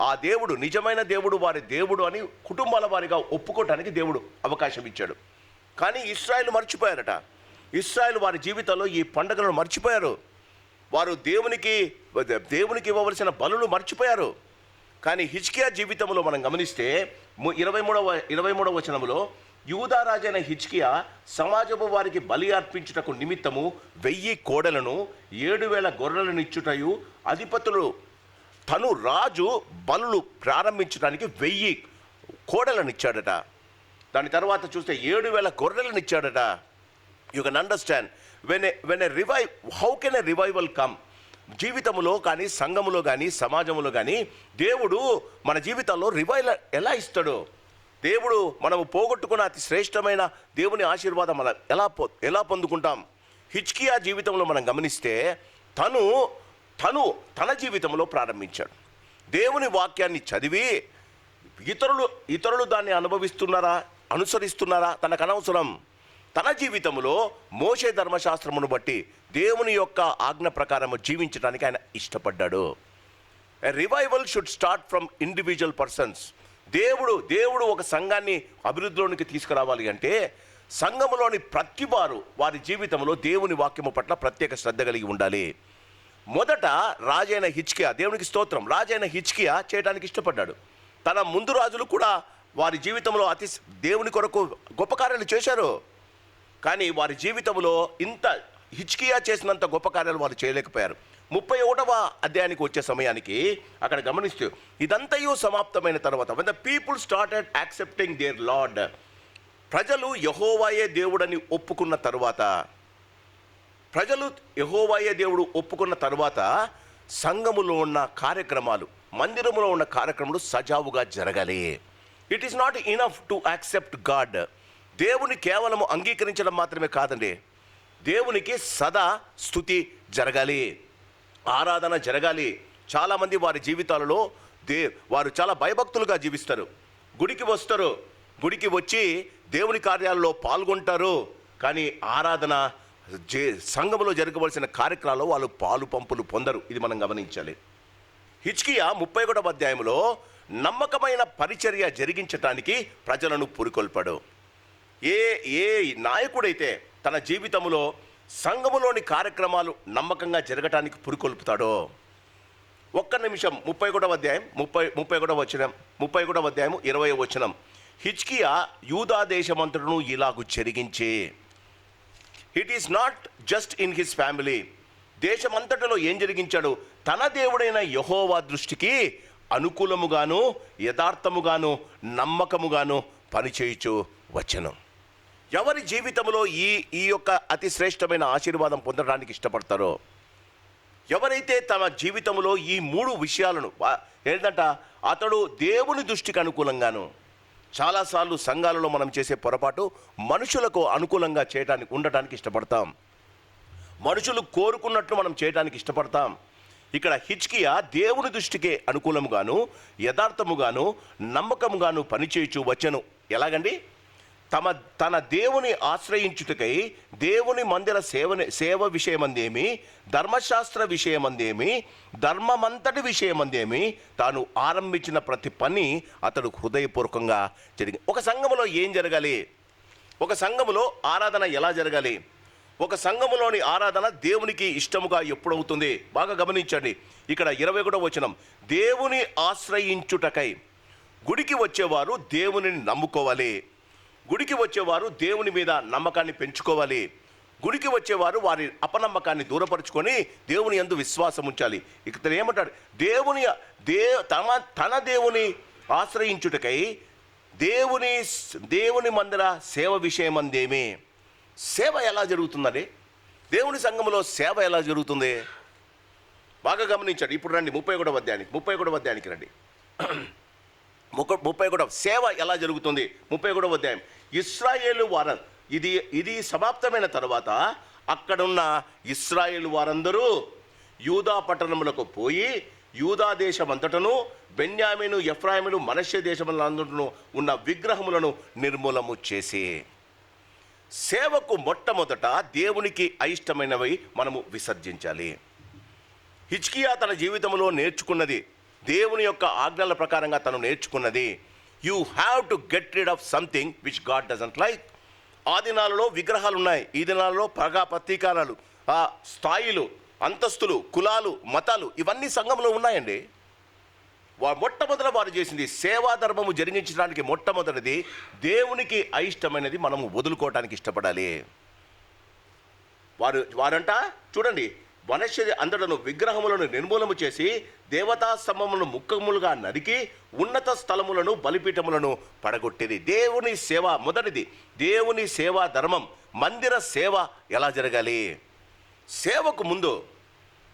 ఆ దేవుడు నిజమైన దేవుడు, వారి దేవుడు అని కుటుంబాల వారిగా ఒప్పుకోవటానికి దేవుడు అవకాశం ఇచ్చాడు. కానీ ఇశ్రాయేలు మర్చిపోయారట. ఇశ్రాయేలు వారి జీవితాల్లో ఈ పండుగలను మర్చిపోయారు. వారు దేవునికి ఇవ్వవలసిన బలులు మర్చిపోయారు. కానీ హిజ్కియా జీవితంలో మనం గమనిస్తే 23వ వచనంలో, యూదా రాజైన హిజ్కియా సమాజపు వారికి బలి అర్పించుటకు నిమిత్తము 1000 కోడెలను 7000 గొర్రెలనిచ్చుటయు అధిపతులు తను రాజు బలులు ప్రారంభించడానికి 1000 కోడెలనిచ్చాడట. దాని తర్వాత చూస్తే 7000 గొర్రెలనిచ్చాడట. You can understand how can a revival come. జీవితంలో కానీ, సంఘములో కానీ, సమాజంలో కానీ దేవుడు మన జీవితాల్లో రివైవల్ ఎలా ఇస్తాడు? దేవుడు మనము పోగొట్టుకున్న అతి శ్రేష్టమైన దేవుని ఆశీర్వాదం మనం ఎలా పొందుకుంటాం? హిజ్కియా జీవితంలో మనం గమనిస్తే తన జీవితంలో ప్రారంభించాడు. దేవుని వాక్యాన్ని చదివి ఇతరులు దాన్ని అనుసరిస్తున్నారా తనకు అనవసరం. తన జీవితంలో మోషే ధర్మశాస్త్రమును బట్టి దేవుని యొక్క ఆజ్ఞ ప్రకారం జీవించడానికి ఆయన ఇష్టపడ్డాడు. A revival should start from individual persons. దేవుడు ఒక సంఘాన్ని అభివృద్ధిలోనికి తీసుకురావాలి అంటే సంఘములోని ప్రతి వారి జీవితంలో దేవుని వాక్యము పట్ల ప్రత్యేక శ్రద్ధ కలిగి ఉండాలి. మొదట రాజైన హిజ్కియా, దేవునికి స్తోత్రం, రాజైన హిజ్కియా చేయడానికి ఇష్టపడ్డాడు. తన ముందు రాజులు కూడా వారి జీవితంలో దేవుని కొరకు గొప్ప కార్యాలు చేశారు. కానీ వారి జీవితంలో ఇంత హిజ్కియా చేసినంత గొప్ప కార్యాలు వారు చేయలేకపోయారు. 31వ అధ్యాయానికి వచ్చే సమయానికి అక్కడ గమనిస్తూ, ఇదంతయు సమాప్తమైన తర్వాత, when the people started accepting their Lord, ప్రజలు యెహోవాయే దేవుడని ఒప్పుకున్న తరువాత సంఘములో ఉన్న కార్యక్రమాలు, మందిరములో ఉన్న కార్యక్రమాలు సజావుగా జరగాలి. It is not enough to accept God. దేవుని కేవలము అంగీకరించడం మాత్రమే కాదండి, దేవునికి సదా స్తుతి జరగాలి, ఆరాధన జరగాలి. చాలామంది వారి జీవితాలలో వారు చాలా భయభక్తులుగా జీవిస్తారు. గుడికి వస్తారు, గుడికి వచ్చి దేవుని కార్యాలలో పాల్గొంటారు. కానీ ఆరాధన సంఘములో జరగవలసిన కార్యక్రమాల్లో వాళ్ళు పాలు పంపులు పొందరు. ఇది మనం గమనించాలి. హిజ్కియా 31వ అధ్యాయంలో నమ్మకమైన పరిచర్య జరిగించటానికి ప్రజలను పురికొల్పాడు. ఏ నాయకుడైతే తన జీవితంలో సంఘములోని కార్యక్రమాలు నమ్మకంగా జరగటానికి పురికొల్పుతాడో, ఒక్క నిమిషం 31వ అధ్యాయం 20వ వచనం, హిజ్కియా యూదా దేశమంతటను ఇలాగు జరిగించి, it is not just in his family, దేశమంతటలో ఏం జరిగించాడు? తన దేవుడైన యెహోవా దృష్టికి అనుకూలముగాను యథార్థముగాను నమ్మకముగాను పనిచేయుచు వచ్చెను. ఎవరి జీవితంలో ఈ యొక్క అతి శ్రేష్టమైన ఆశీర్వాదం పొందడానికి ఇష్టపడతారో, ఎవరైతే తమ జీవితంలో ఈ 3 విషయాలను ఏంటంటే అతడు దేవుని దృష్టికి అనుకూలంగాను, చాలాసార్లు సంఘాలలో మనం చేసే పొరపాటు మనుషులకు అనుకూలంగా ఉండటానికి ఇష్టపడతాం, మనుషులు కోరుకున్నట్లు మనం చేయడానికి ఇష్టపడతాం. ఇక్కడ హిజ్కియా దేవుని దృష్టికి అనుకూలముగాను యథార్థముగాను నమ్మకముగాను పనిచేయచ్చు వచ్చెను. ఎలాగండి? తన దేవుని ఆశ్రయించుటకై దేవుని మందిర సేవ విషయమందేమి, ధర్మశాస్త్ర విషయమందేమి, ధర్మమంతటి విషయమందేమి తాను ఆరంభించిన ప్రతి పని అతడు హృదయపూర్వకంగా జరిగింది. ఒక సంఘములో ఏం జరగాలి? ఒక సంఘములో ఆరాధన ఎలా జరగాలి? ఒక సంఘములోని ఆరాధన దేవునికి ఇష్టముగా ఎప్పుడవుతుంది? బాగా గమనించండి. ఇక్కడ 21వ వచనం, దేవుని ఆశ్రయించుటకై. గుడికి వచ్చేవారు దేవునిని నమ్ముకోవాలి. గుడికి వచ్చేవారు దేవుని మీద నమ్మకాన్ని పెంచుకోవాలి. గుడికి వచ్చేవారు వారి అపనమ్మకాన్ని దూరపరుచుకొని దేవుని యందు విశ్వాసం ఉంచాలి. ఇక్కడ ఏమంటాడు? తన దేవుని ఆశ్రయించుటకై దేవుని మందిర సేవ విషయమందేమి. సేవ ఎలా జరుగుతుందండి? దేవుని సంఘములో సేవ ఎలా జరుగుతుంది? బాగా గమనించండి. ఇప్పుడు రండి 31వ అధ్యాయానికి రండి. 31 సేవ ఎలా జరుగుతుంది? 31వ అధ్యాయం. ఇశ్రాయేలు వారు ఇది సమాప్తమైన తర్వాత అక్కడున్న ఇశ్రాయేలు వారందరూ యూదా పట్టణములకు పోయి యూదా దేశమంతటను బెన్యామీను, ఎఫ్రాయిములు, మనష్షే దేశములంతటను ఉన్న విగ్రహములను నిర్మూలము చేసి. సేవకు మొట్టమొదట దేవునికి అయిష్టమైనవి మనము విసర్జించాలి. హిజ్కియా తన జీవితంలో నేర్చుకున్నది, దేవుని యొక్క ఆజ్ఞల ప్రకారంగా తను నేర్చుకున్నది, you have to get rid of something which God doesn't like. ఆ దినాలలో విగ్రహాలు ఉన్నాయి, ఈ దినాలలో ప్రతీకారాలు, స్థాయిలు, అంతస్తులు, కులాలు, మతాలు ఇవన్నీ సంఘంలో ఉన్నాయండి. మొట్టమొదట వారు చేసింది సేవా ధర్మము జరిగించడానికి మొట్టమొదటిది దేవునికి అయిష్టమైనది మనము వదులుకోవటానికి ఇష్టపడాలి. వారంట చూడండి, మనష్షే అంతటను విగ్రహములను నిర్మూలము చేసి దేవతా స్తంభములను ముక్కములుగా నరికి ఉన్నత స్థలములను బలిపీఠములను పడగొట్టేది. దేవుని సేవ మొదటిది. దేవుని సేవా ధర్మం, మందిర సేవ ఎలా జరగాలి? సేవకు ముందు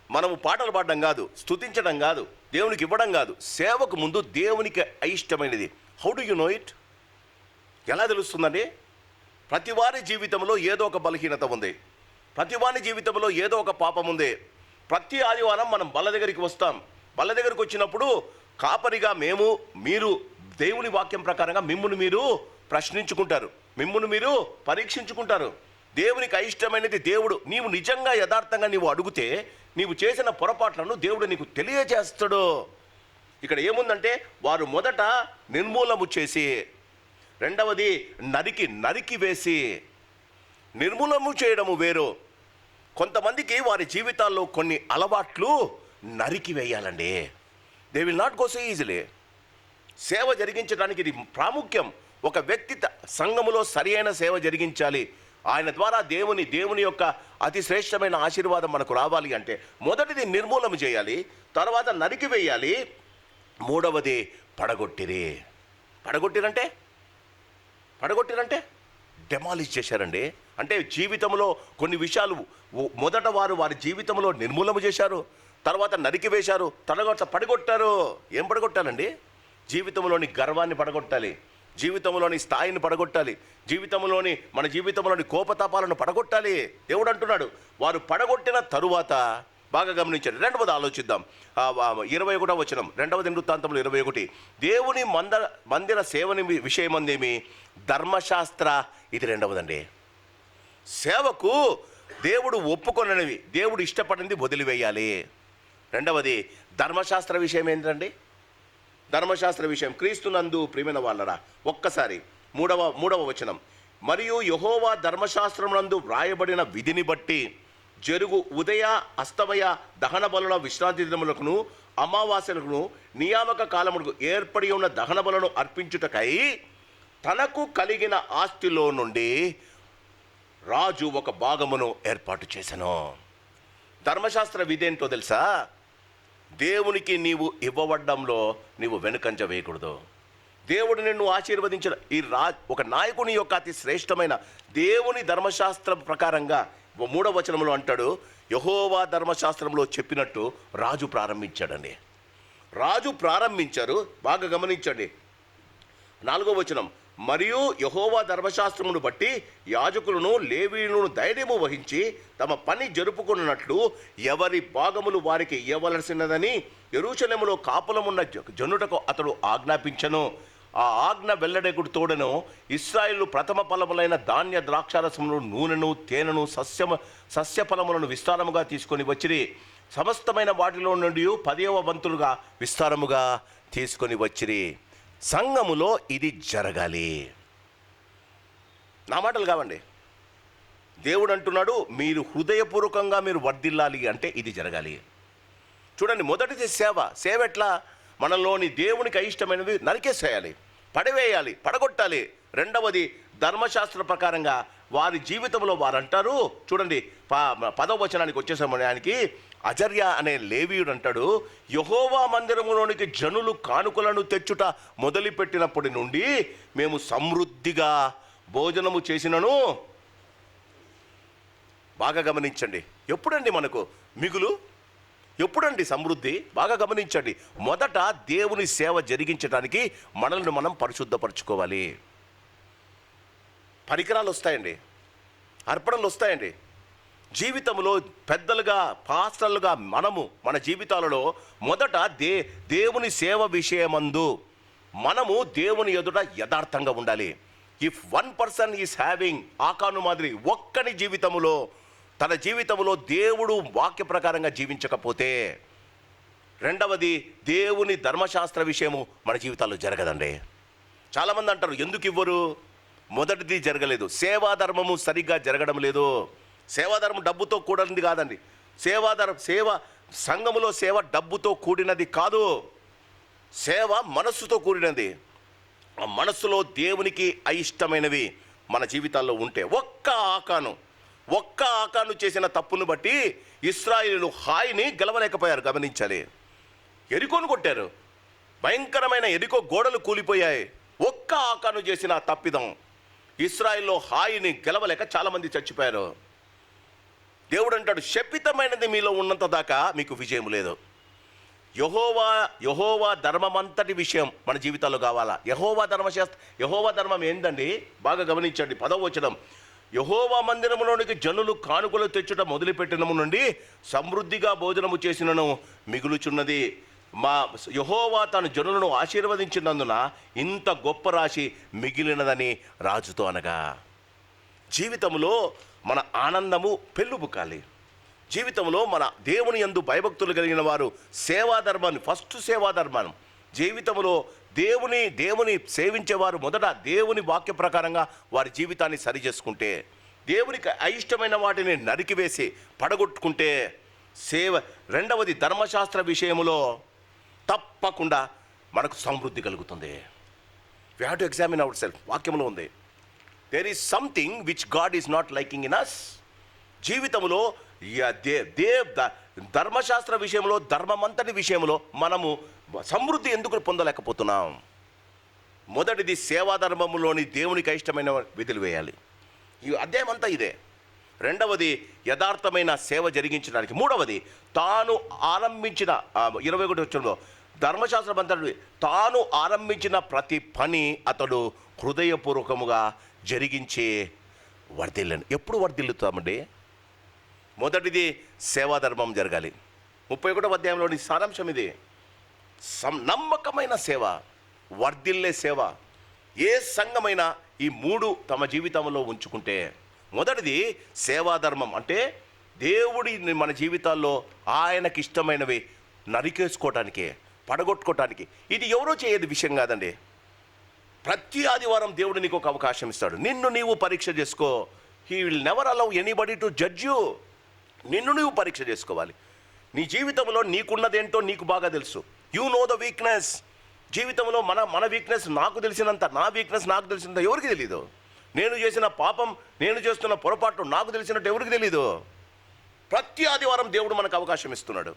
మనము పాటలు పాడడం కాదు, స్తుతించడం కాదు, దేవునికి ఇవ్వడం కాదు. సేవకు ముందు దేవునికి అయిష్టమైనది. How do you know it? ఎలా తెలుస్తుందండి? ప్రతి వారి జీవితంలో ఏదో ఒక బలహీనత ఉంది, ప్రతి వారి జీవితంలో ఏదో ఒక పాపం ఉంది. ప్రతి ఆదివారం మనం బల్ల దగ్గరికి వస్తాం. బల్ల దగ్గరికి వచ్చినప్పుడు కాపరిగా మీరు దేవుని వాక్యం ప్రకారంగా మిమ్మును మీరు ప్రశ్నించుకుంటారు, మిమ్మును మీరు పరీక్షించుకుంటారు. దేవునికి అయిష్టమైనది దేవుడు నీవు నిజంగా యథార్థంగా నీవు అడిగితే నీవు చేసిన పొరపాట్లను దేవుడు నీకు తెలియజేస్తాడు. ఇక్కడ ఏముందంటే వారు మొదట నిర్మూలము చేసి, రెండవది నరికి వేసి. నిర్మూలము చేయడము వేరు. కొంతమందికి వారి జీవితాల్లో కొన్ని అలవాట్లు నరికి వేయాలండి. They will not go so easily. సేవ జరిగించడానికి ఇది ప్రాముఖ్యం. ఒక వ్యక్తి సంఘములో సరి అయిన సేవ జరిగించాలి, ఆయన ద్వారా దేవుని యొక్క అతి శ్రేష్టమైన ఆశీర్వాదం మనకు రావాలి అంటే మొదటిది నిర్మూలన చేయాలి, తర్వాత నరికి వేయాలి, మూడవది పడగొట్టిరంటే డెమాలిష్ చేశారండి. అంటే జీవితంలో కొన్ని విషయాలు మొదట వారి జీవితంలో నిర్మూలన చేశారు, తర్వాత నరికి వేశారు, తర్వాత పడగొట్టారు. ఏం పడగొట్టాలండి? జీవితంలోని గర్వాన్ని పడగొట్టాలి, జీవితంలోని స్థాయిని పడగొట్టాలి, మన జీవితంలోని కోపతాపాలను పడగొట్టాలి. దేవుడు అంటున్నాడు వారు పడగొట్టిన తరువాత బాగా గమనించండి. రెండవది ఆలోచిద్దాం. 21వ వచనం, 2వ దినవృత్తాంతములు 21. దేవుని మందిర సేవని విషయమందేమి, ధర్మశాస్త్ర. ఇది రెండవదండి. సేవకు దేవుడు ఒప్పుకొననివి, దేవుడు ఇష్టపడింది వదిలివేయాలి. రెండవది ధర్మశాస్త్ర విషయం ఏంటండి? ధర్మశాస్త్ర విషయం క్రీస్తునందు ప్రియమైన వాళ్ళరా, ఒక్కసారి మూడవ వచనం, మరియు యెహోవా ధర్మశాస్త్రమునందు వ్రాయబడిన విధిని బట్టి జరుగు ఉదయ అస్తమయ దహన బలుల విశ్రాంతి దినములకును అమావాస్యలకును నియామక కాలములకు ఏర్పడి ఉన్న దహన బలను అర్పించుటకై తనకు కలిగిన ఆస్తిలో నుండి రాజు ఒక భాగమును ఏర్పాటు చేసెను. ధర్మశాస్త్ర విధి ఏంటో తెలుసా? దేవునికి నీవు ఇవ్వబడ్డంలో నీవు వెనుకంజ వేయకూడదు. దేవుడు నిన్ను ఆశీర్వదించిన ఒక నాయకుని యొక్క అతి శ్రేష్టమైన దేవుని ధర్మశాస్త్రం ప్రకారంగా 3వ వచనంలో అంటాడు, యెహోవా ధర్మశాస్త్రంలో చెప్పినట్టు రాజు ప్రారంభించాడండి. రాజు ప్రారంభించారు. బాగా గమనించండి. 4వ వచనం, మరియు యెహోవా ధర్మశాస్త్రమును బట్టి యాజకులను లేవీయులను ధైర్యము వహించి తమ పని జరుపుకున్నట్లు ఎవరి భాగములు వారికి ఇవ్వవలసినదని యెరూషలేములో కాపులమున్న జనుటకు అతడు ఆజ్ఞాపించను. ఆ ఆజ్ఞ వెల్లడెకుడు తోడను ఇశ్రాయేలు ప్రథమ ఫలములైన ధాన్య ద్రాక్షారసమును నూనెను తేనెను సస్య ఫలములను విస్తారముగా తీసుకొని వచ్చిరి. సమస్తమైన వాటిలో నుండి 10వ వంతులుగా విస్తారముగా తీసుకొని వచ్చిరి. సంఘములో ఇది జరగాలి. నా మాటలు కావండి. దేవుడు అంటున్నాడు, మీరు హృదయపూర్వకంగా మీరు వర్ధిల్లాలి అంటే ఇది జరగాలి. చూడండి, మొదటిది సేవ ఎట్లా? మనలోని దేవునికి అయిష్టమైనవి నరికేసేయాలి, పడవేయాలి, పడగొట్టాలి. రెండవది ధర్మశాస్త్ర ప్రకారంగా వారి జీవితంలో వారు అంటారు. చూడండి, 10వ వచనానికి వచ్చే సమయానికి అజర్య అనే లేవీయుడు అంటాడు, యెహోవా మందిరములోనికి జనులు కానుకలను తెచ్చుట మొదలుపెట్టినప్పటి నుండి మేము సమృద్ధిగా భోజనము చేసినను. బాగా గమనించండి, ఎప్పుడండి మనకు మిగులు, ఎప్పుడండి సమృద్ధి? బాగా గమనించండి. మొదట దేవుని సేవ జరిగించడానికి మనల్ని మనం పరిశుద్ధపరచుకోవాలి. పరికరాలు వస్తాయండి, అర్పణలు వస్తాయండి. జీవితంలో పెద్దలుగా, పాస్టర్లుగా మనము మన జీవితాలలో మొదట దేవుని సేవ విషయమందు మనము దేవుని ఎదుట యథార్థంగా ఉండాలి. If one person is having ఆకాను మాదిరి ఒక్కని జీవితములో, తన జీవితంలో దేవుడు వాక్య ప్రకారంగా జీవించకపోతే, రెండవది దేవుని ధర్మశాస్త్ర విషయము మన జీవితాల్లో జరగదండి. చాలామంది అంటారు, ఎందుకు ఇవ్వరు? మొదటిది జరగలేదు, సేవాధర్మము సరిగ్గా జరగడం లేదు. సేవాధర్మం డబ్బుతో కూడినది కాదండి. సేవ సంఘములో సేవ డబ్బుతో కూడినది కాదు. సేవ మనస్సుతో కూడినది. ఆ మనస్సులో దేవునికి అయిష్టమైనవి మన జీవితాల్లో ఉంటే, ఒక్క ఆకాను చేసిన తప్పును బట్టి ఇశ్రాయేలు హాయిని గెలవలేకపోయారు. గమనించాలి, ఎరికోను కొట్టారు, భయంకరమైన ఎరికో గోడలు కూలిపోయాయి. ఒక్క ఆకాను చేసిన తప్పిదం ఇశ్రాయేల్లో హాయిని గెలవలేక చాలామంది చచ్చిపోయారు. దేవుడు అంటాడు, శపితమైనది మీలో ఉన్నంత దాకా మీకు విజయం లేదు. యెహోవా ధర్మమంతటి విషయం మన జీవితాల్లో కావాలా. యెహోవా ధర్మం ఏందండి? బాగా గమనించండి. 10వ వచనం, యెహోవా మందిరములోనికి జనులు కానుకలు తెచ్చుట మొదలుపెట్టినము నుండి సమృద్ధిగా భోజనము చేసినను మిగులుచున్నది. యెహోవా తన జనులను ఆశీర్వదించినందున ఇంత గొప్ప రాశి మిగిలినదని రాజుతో అనగా. జీవితంలో మన ఆనందము పెళ్ళుబుకాలి. జీవితంలో మన దేవుని యందు భయభక్తులు కలిగిన వారు సేవాధర్మాన్ని జీవితంలో దేవుని సేవించేవారు మొదట దేవుని వాక్య ప్రకారంగా వారి జీవితాన్ని సరి చేసుకుంటే, దేవునికి అయిష్టమైన వాటిని నరికివేసి పడగొట్టుకుంటే రెండవది ధర్మశాస్త్ర విషయములో తప్పకుండా మనకు సమృద్ధి కలుగుతుంది. We have to examine our self. వాక్యంలో ఉంది, there is something which God is not liking in us. జీవితంలో ధర్మశాస్త్ర విషయంలో, ధర్మమంతటి విషయంలో మనము సమృద్ధి ఎందుకు పొందలేకపోతున్నాం? మొదటిది సేవాధర్మములోని దేవునికి ఇష్టమైన విధులు వేయాలి. ఈ అధ్యాయం అంతా ఇదే. రెండవది యథార్థమైన సేవ జరిగించడానికి. మూడవది తాను ఆరంభించిన 21వ వచనంలో ధర్మశాస్త్రమంతటి తాను ఆరంభించిన ప్రతి పని అతడు హృదయపూర్వకముగా జరిగించే వర్ధిల్లను. ఎప్పుడు వర్ధిల్లుతామండి? మొదటిది సేవాధర్మం జరగాలి. 31వ అధ్యాయంలోని సారాంశం ఇది. నమ్మకమైన సేవ, వర్ధిల్లే సేవ. ఏ సంఘమైనా ఈ 3 తమ జీవితంలో ఉంచుకుంటే, మొదటిది సేవాధర్మం అంటే దేవుడిని మన జీవితాల్లో ఆయనకి ఇష్టమైనవి నరికేసుకోవటానికి, పడగొట్టుకోవటానికి. ఇది ఎవరో చేయదు విషయం కాదండి. ప్రతి ఆదివారం దేవుడు నీకు ఒక అవకాశం ఇస్తాడు. నిన్ను నీవు పరీక్ష చేసుకో. He will never allow anybody to judge you. నిన్ను నువ్వు పరీక్ష చేసుకోవాలి. నీ జీవితంలో నీకున్నదేంటో నీకు బాగా తెలుసు. You know the weakness. జీవితంలో మన వీక్నెస్ నాకు తెలిసినంత, నా వీక్నెస్ నాకు తెలిసినంత ఎవరికి తెలీదు. నేను చేసిన పాపం, నేను చేస్తున్న పొరపాటు నాకు తెలిసినట్టు ఎవరికి తెలీదు. ప్రతి ఆదివారం దేవుడు మనకు అవకాశం ఇస్తున్నాడు.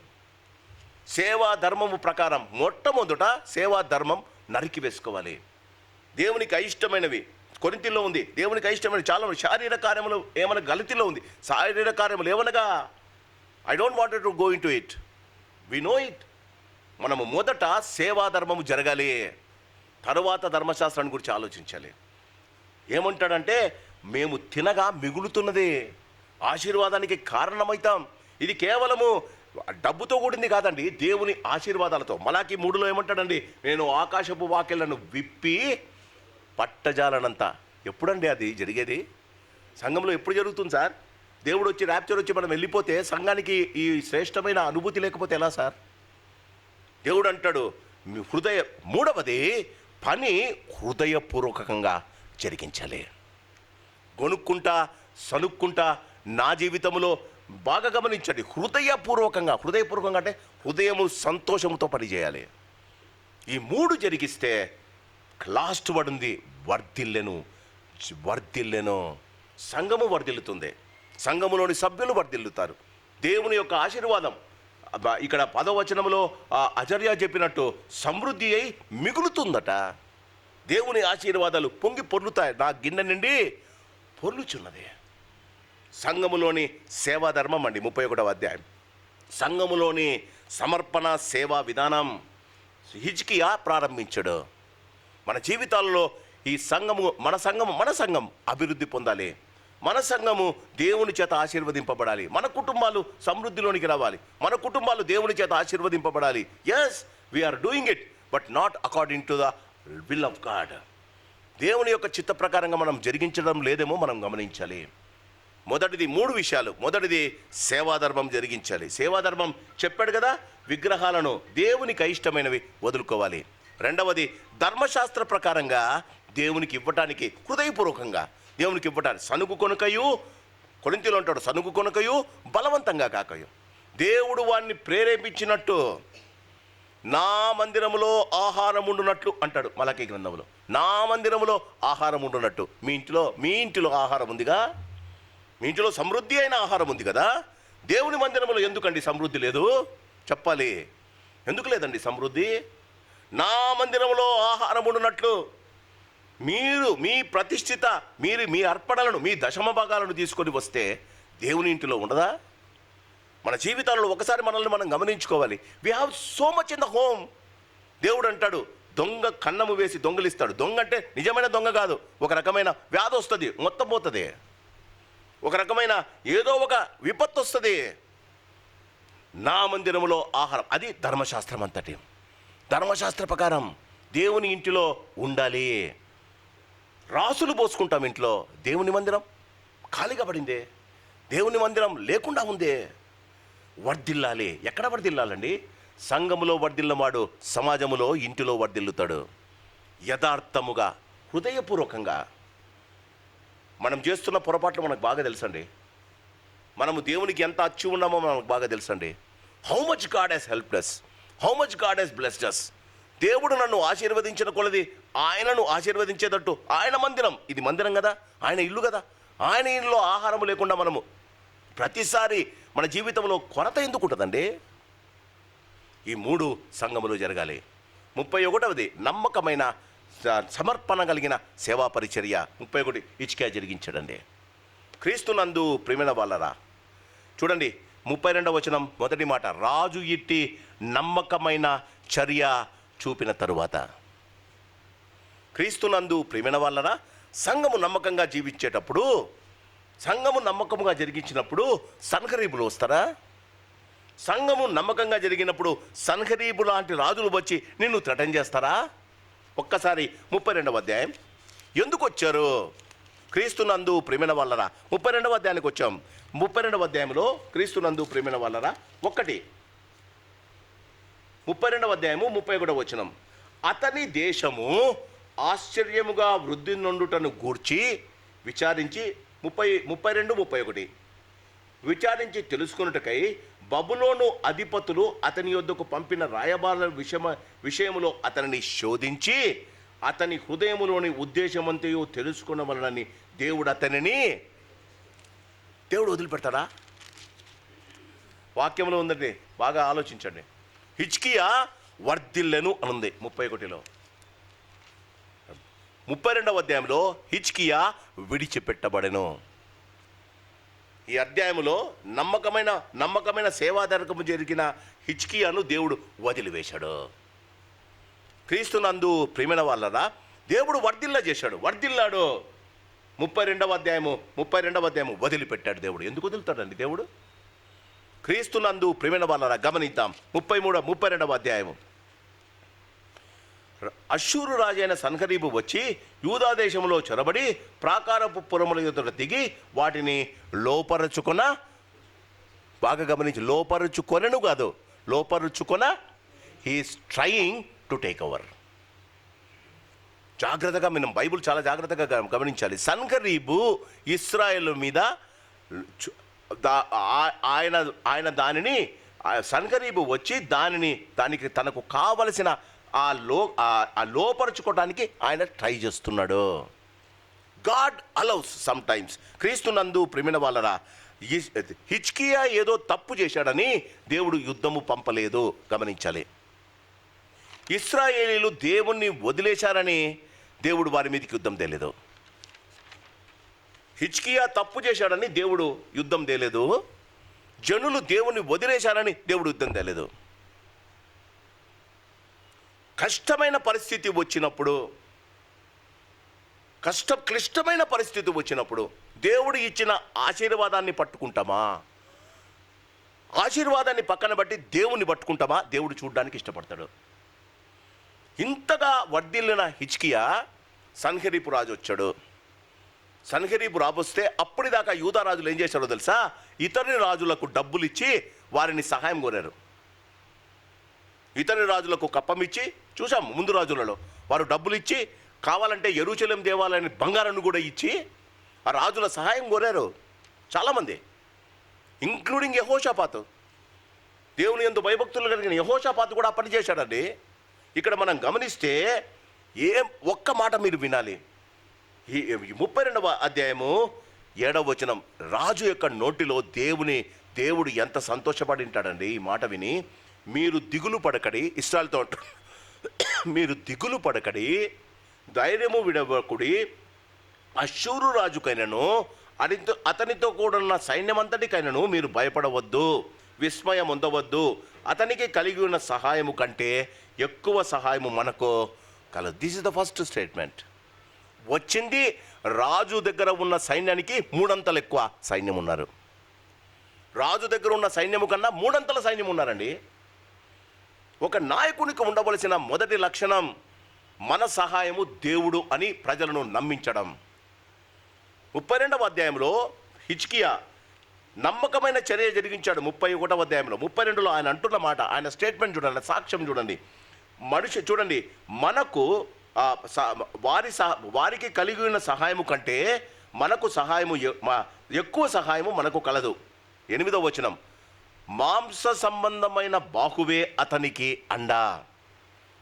సేవా ధర్మము ప్రకారం మొట్టమొదట సేవా ధర్మం నరికి వేసుకోవాలి. దేవునికి అయిష్టమైనవి కొరింథీలో ఉంది. దేవునికి అయిష్టమైన చాలా శారీరక కార్యములు ఏమైనా గలితిలో ఉంది. శారీరక కార్యములు ఏమనగా, I don't wanted to go into it, we know it. మనము మొదట సేవాధర్మము జరగాలి, తరువాత ధర్మశాస్త్రాన్ని గురించి ఆలోచించాలి. ఏమంటాడంటే, మేము తినగా మిగులుతున్నది ఆశీర్వాదానికి కారణమవుతాం. ఇది కేవలము డబ్బుతో కూడింది కాదండి, దేవుని ఆశీర్వాదాలతో. మలాకి 3లో ఏమంటాడండి, నేను ఆకాశపు వాకిళ్లను విప్పి పట్టజాలనంత. ఎప్పుడండి అది జరిగేది? సంఘంలో ఎప్పుడు జరుగుతుంది సార్? దేవుడు వచ్చి ర్యాప్చర్ వచ్చి మనం వెళ్ళిపోతే సంఘానికి ఈ శ్రేష్టమైన అనుభూతి లేకపోతే ఎలా సార్? దేవుడు అంటాడు మీ మూడవది పని హృదయపూర్వకంగా జరిగించాలి. గొనుక్కుంటా సనుక్కుంటా నా జీవితంలో బాగా గమనించండి, హృదయపూర్వకంగా అంటే హృదయము సంతోషంతో పనిచేయాలి. ఈ 3 జరిగిస్తే లాస్ట్ వర్డ్ ఉంది, వర్ధిల్లెను. సంఘము వర్ధిల్లుతుంది, సంఘములోని సభ్యులు వర్ధిల్లుతారు. దేవుని యొక్క ఆశీర్వాదం ఇక్కడ 10వ వచనంలో అజర్య చెప్పినట్టు సమృద్ధి అయి మిగులుతుందట. దేవుని ఆశీర్వాదాలు పొంగి పొర్లుతాయి, నా గిన్నె నిండి పొర్లుచున్నది. సంఘములోని సేవాధర్మం అండి 31వ అధ్యాయం. సంఘములోని సమర్పణ సేవా విధానం హిజ్కియా ప్రారంభించాడు. మన జీవితాల్లో ఈ సంఘము మన సంఘం అభివృద్ధి పొందాలి. మన సంఘము దేవుని చేత ఆశీర్వదింపబడాలి. మన కుటుంబాలు సమృద్ధిలోనికి రావాలి. మన కుటుంబాలు దేవుని చేత ఆశీర్వదింపబడాలి. Yes, we are doing it, but not according to the will of God. దేవుని యొక్క చిత్త ప్రకారంగా మనం జరిగించడం లేదేమో మనం గమనించాలి. మొదటిది 3 విషయాలు. మొదటిది సేవాధర్మం జరిగించాలి. సేవాధర్మం చెప్పాడు కదా, విగ్రహాలను దేవునికి అయిష్టమైనవి వదులుకోవాలి. రెండవది ధర్మశాస్త్ర ప్రకారంగా దేవునికి ఇవ్వటానికి హృదయపూర్వకంగా దేవునికి ఇవ్వటానికి సనుగు కొనకయు, కొరింథీయులో అంటాడు సనుగు కొనకయు బలవంతంగా కాకయు. దేవుడు వాడిని ప్రేరేపించినట్టు నా మందిరములో ఆహారం ఉండునట్లు అంటాడు మలాకీ గ్రంథంలో. నా మందిరములో ఆహారం ఉండునట్టు. మీ ఇంటిలో ఆహారం ఉందిగా, మీ ఇంటిలో సమృద్ధి అయిన ఆహారం ఉంది కదా. దేవుని మందిరంలో ఎందుకండి సమృద్ధి లేదు చెప్పాలి? ఎందుకు లేదండి సమృద్ధి? నా మందిరంలో ఆహారం ఉండునట్లు మీరు మీ ప్రతిష్ఠిత మీ అర్పణలను, మీ దశమ భాగాలను తీసుకొని వస్తే దేవుని ఇంటిలో ఉండదా? మన జీవితాలలో ఒకసారి మనల్ని మనం గమనించుకోవాలి. We have so much in the home. దేవుడు అంటాడు దొంగ కన్నము వేసి దొంగలిస్తాడు. దొంగ అంటే నిజమైన దొంగ కాదు, ఒక రకమైన వ్యాధి వస్తుంది, మొత్తం పోతుంది. ఒక రకమైన ఏదో ఒక విపత్తు వస్తుంది. నా మందిరములో ఆహారం, అది ధర్మశాస్త్రం అంతటి. ధర్మశాస్త్ర ప్రకారం దేవుని ఇంటిలో ఉండాలి. రాసులు పోసుకుంటాం ఇంట్లో, దేవుని మందిరం ఖాళీగా పడిందే, దేవుని మందిరం లేకుండా ఉందే. వర్ధిల్లాలి. ఎక్కడ వర్ధిల్లాలండి? సంఘములో వర్ధిల్లవాడు సమాజములో ఇంటిలో వర్ధిల్లుతాడు. యథార్థముగా హృదయపూర్వకంగా. మనం చేస్తున్న పొరపాట్లు మనకు బాగా తెలుసండి. మనము దేవునికి ఎంత అచ్చి ఉన్నామో మనకు బాగా తెలుసండి. How much God has helped us, how much God has blessed us. దేవుడు నన్ను ఆశీర్వదించిన కొలది ఆయనను ఆశీర్వదించేటట్టు ఆయన మందిరం, ఇది మందిరం కదా, ఆయన ఇల్లు కదా, ఆయన ఇల్లులో ఆహారము లేకుండా మనము ప్రతిసారి మన జీవితంలో కొరత ఎందుకు ఉంటుందండి? ఈ 3 సంఘములు జరగాలి. 31వది నమ్మకమైన సమర్పణ కలిగిన సేవా పరిచర్య. 31 హిజ్కియా జరిగించాడండి. క్రీస్తునందు ప్రియమైన వాళ్ళరా, చూడండి 32వ వచనం మొదటి మాట, రాజు ఇట్టి నమ్మకమైన చర్య చూపిన తరువాత. క్రీస్తునందు ప్రియమైన వాళ్ళరా, సంఘము నమ్మకంగా జీవించేటప్పుడు, సంఘము నమ్మకముగా జరిగించినప్పుడు సన్హరీబులు వస్తారా? సంఘము నమ్మకంగా జరిగినప్పుడు సన్హరీబు లాంటి రాజులు వచ్చి నిన్ను థ్రెటన్ చేస్తారా? ఒక్కసారి 32వ అధ్యాయం ఎందుకు వచ్చారు? క్రీస్తునందు ప్రియమైన వాళ్ళరా, 32వ అధ్యాయానికి వచ్చాం. 32వ అధ్యాయంలో క్రీస్తునందు ప్రియమైన వాళ్ళరా 32వ అధ్యాయము 31వ వచనం, అతని దేశము ఆశ్చర్యముగా వృద్ధి నొందుటను గూర్చి విచారించి 32-31 విచారించి తెలుసుకొనుటకై బబులోను అధిపతులు అతని యొద్దకు పంపిన రాయబారుల విషయములో అతనిని శోధించి అతని హృదయములోని ఉద్దేశమంతయు తెలుసుకునవలనని దేవుడు వదిలిపెడతాడా? వాక్యంలో ఉందండి, బాగా ఆలోచించండి. హిజ్కియా వర్ధిల్లెను అనుంది 31లో. 32వ అధ్యాయంలో హిజ్కియా విడిచిపెట్టబడెను. ఈ అధ్యాయంలో నమ్మకమైన సేవాధర్మము జరిగిన హిజ్కియాను దేవుడు వదిలివేశాడు. క్రీస్తునందు ప్రియమైన వాళ్ళరా, దేవుడు వర్ధిల్లాడు. 32వ అధ్యాయము వదిలిపెట్టాడు. దేవుడు ఎందుకు వదులుతాడండి? దేవుడు క్రీస్తునందు ప్రియమైన వాళ్ళరా గమనిద్దాం. 32వ అధ్యాయము. అష్షూరు రాజైన సన్హరీబు వచ్చి యూదా దేశంలో చొరబడి ప్రాకారపు పురముల ఎదుట దిగి వాటిని లోపరుచుకొన, బాగా గమనించి, లోపరుచుకొనను కాదు, లోపరుచుకొన, he is trying to take over. జాగ్రత్తగా మనం బైబుల్ చాలా జాగ్రత్తగా గమనించాలి. సన్హరీబు ఇశ్రాయేలు మీద ఆయన దానిని, సన్హరీబు వచ్చి దానికి తనకు కావలసిన ఆ లోపరుచుకోవడానికి ఆయన ట్రై చేస్తున్నాడు. God allows some times. క్రీస్తునందు ప్రియమైన వాళ్ళరా, హిజ్కియా ఏదో తప్పు చేశాడని దేవుడు యుద్ధము పంపలేదు, గమనించాలి. ఇశ్రాయేలీలు దేవుణ్ణి వదిలేశారని దేవుడు వారి మీదకి యుద్ధం తేలేదు. హిజ్కియా తప్పు చేశాడని దేవుడు యుద్ధం తేలేదు. జనులు దేవుణ్ణి వదిలేశారని దేవుడు యుద్ధం తేలేదు. కష్టమైన పరిస్థితి వచ్చినప్పుడు, క్లిష్టమైన పరిస్థితి వచ్చినప్పుడు దేవుడు ఇచ్చిన ఆశీర్వాదాన్ని పట్టుకుంటామా? ఆశీర్వాదాన్ని పక్కన బట్టి దేవుణ్ణి పట్టుకుంటామా? దేవుడు చూడడానికి ఇష్టపడతాడు. ఇంతగా వర్ధిల్లిన హిజ్కియా, సన్హెరీబు రాజు వచ్చాడు. సన్హెరీబు రాబొస్తే అప్పటిదాకా యూదా రాజులు ఏం చేశారో తెలుసా? ఇతర రాజులకు డబ్బులు ఇచ్చి వారిని సహాయం కోరారు. ఇతర రాజులకు కప్పమిచ్చి చూసాం. ముందు రాజులలో వారు డబ్బులు ఇచ్చి, కావాలంటే యెరూషలేం దేవాలయాన్ని బంగారాన్ని కూడా ఇచ్చి ఆ రాజుల సహాయం కోరారు చాలామంది, ఇంక్లూడింగ్ యెహోషాపాతు. దేవుని యందు భయభక్తులు కలిగిన యెహోషాపాతు కూడా పని చేశాడండి. ఇక్కడ మనం గమనిస్తే ఒక్క మాట మీరు వినాలి. ఈ 32వ అధ్యాయము 7వ వచనం. రాజు యొక్క నోటిలో దేవుడు ఎంత సంతోషపడి ఉంటాడండి ఈ మాట విని. మీరు దిగులు పడకడి, ఇశ్రాయేలుతో మీరు దిగులు పడకడి, ధైర్యము విడవకుడి, అష్షూరు రాజుకైనను అతనితో కూడున్న సైన్యమంతటికైనను మీరు భయపడవద్దు, విస్మయం పొందవద్దు. అతనికి కలిగి ఉన్న సహాయము కంటే ఎక్కువ సహాయము మనకు కలదు. This is the first statement. వచ్చింది రాజు దగ్గర ఉన్న సైన్యానికి 3 అంతలు ఎక్కువ సైన్యం ఉన్నారు. రాజు దగ్గర ఉన్న సైన్యము కన్నా 3 అంతల సైన్యం ఉన్నారండి. ఒక నాయకునికి ఉండవలసిన మొదటి లక్షణం మన సహాయము దేవుడు అని ప్రజలను నమ్మించడం. 32వ అధ్యాయంలో హిజ్కియా నమ్మకమైన చర్య జరిగించాడు. 31వ అధ్యాయంలో 32లో ఆయన అంటున్న మాట, ఆయన స్టేట్మెంట్ చూడండి, సాక్ష్యం చూడండి. మనిషి చూడండి, మనకు వారికి కలిగి ఉన్న సహాయము కంటే మనకు సహాయము ఎక్కువ సహాయము మనకు కలదు. 8వ వచనం. మాంస సంబంధమైన బాహువే అతనికి అండా.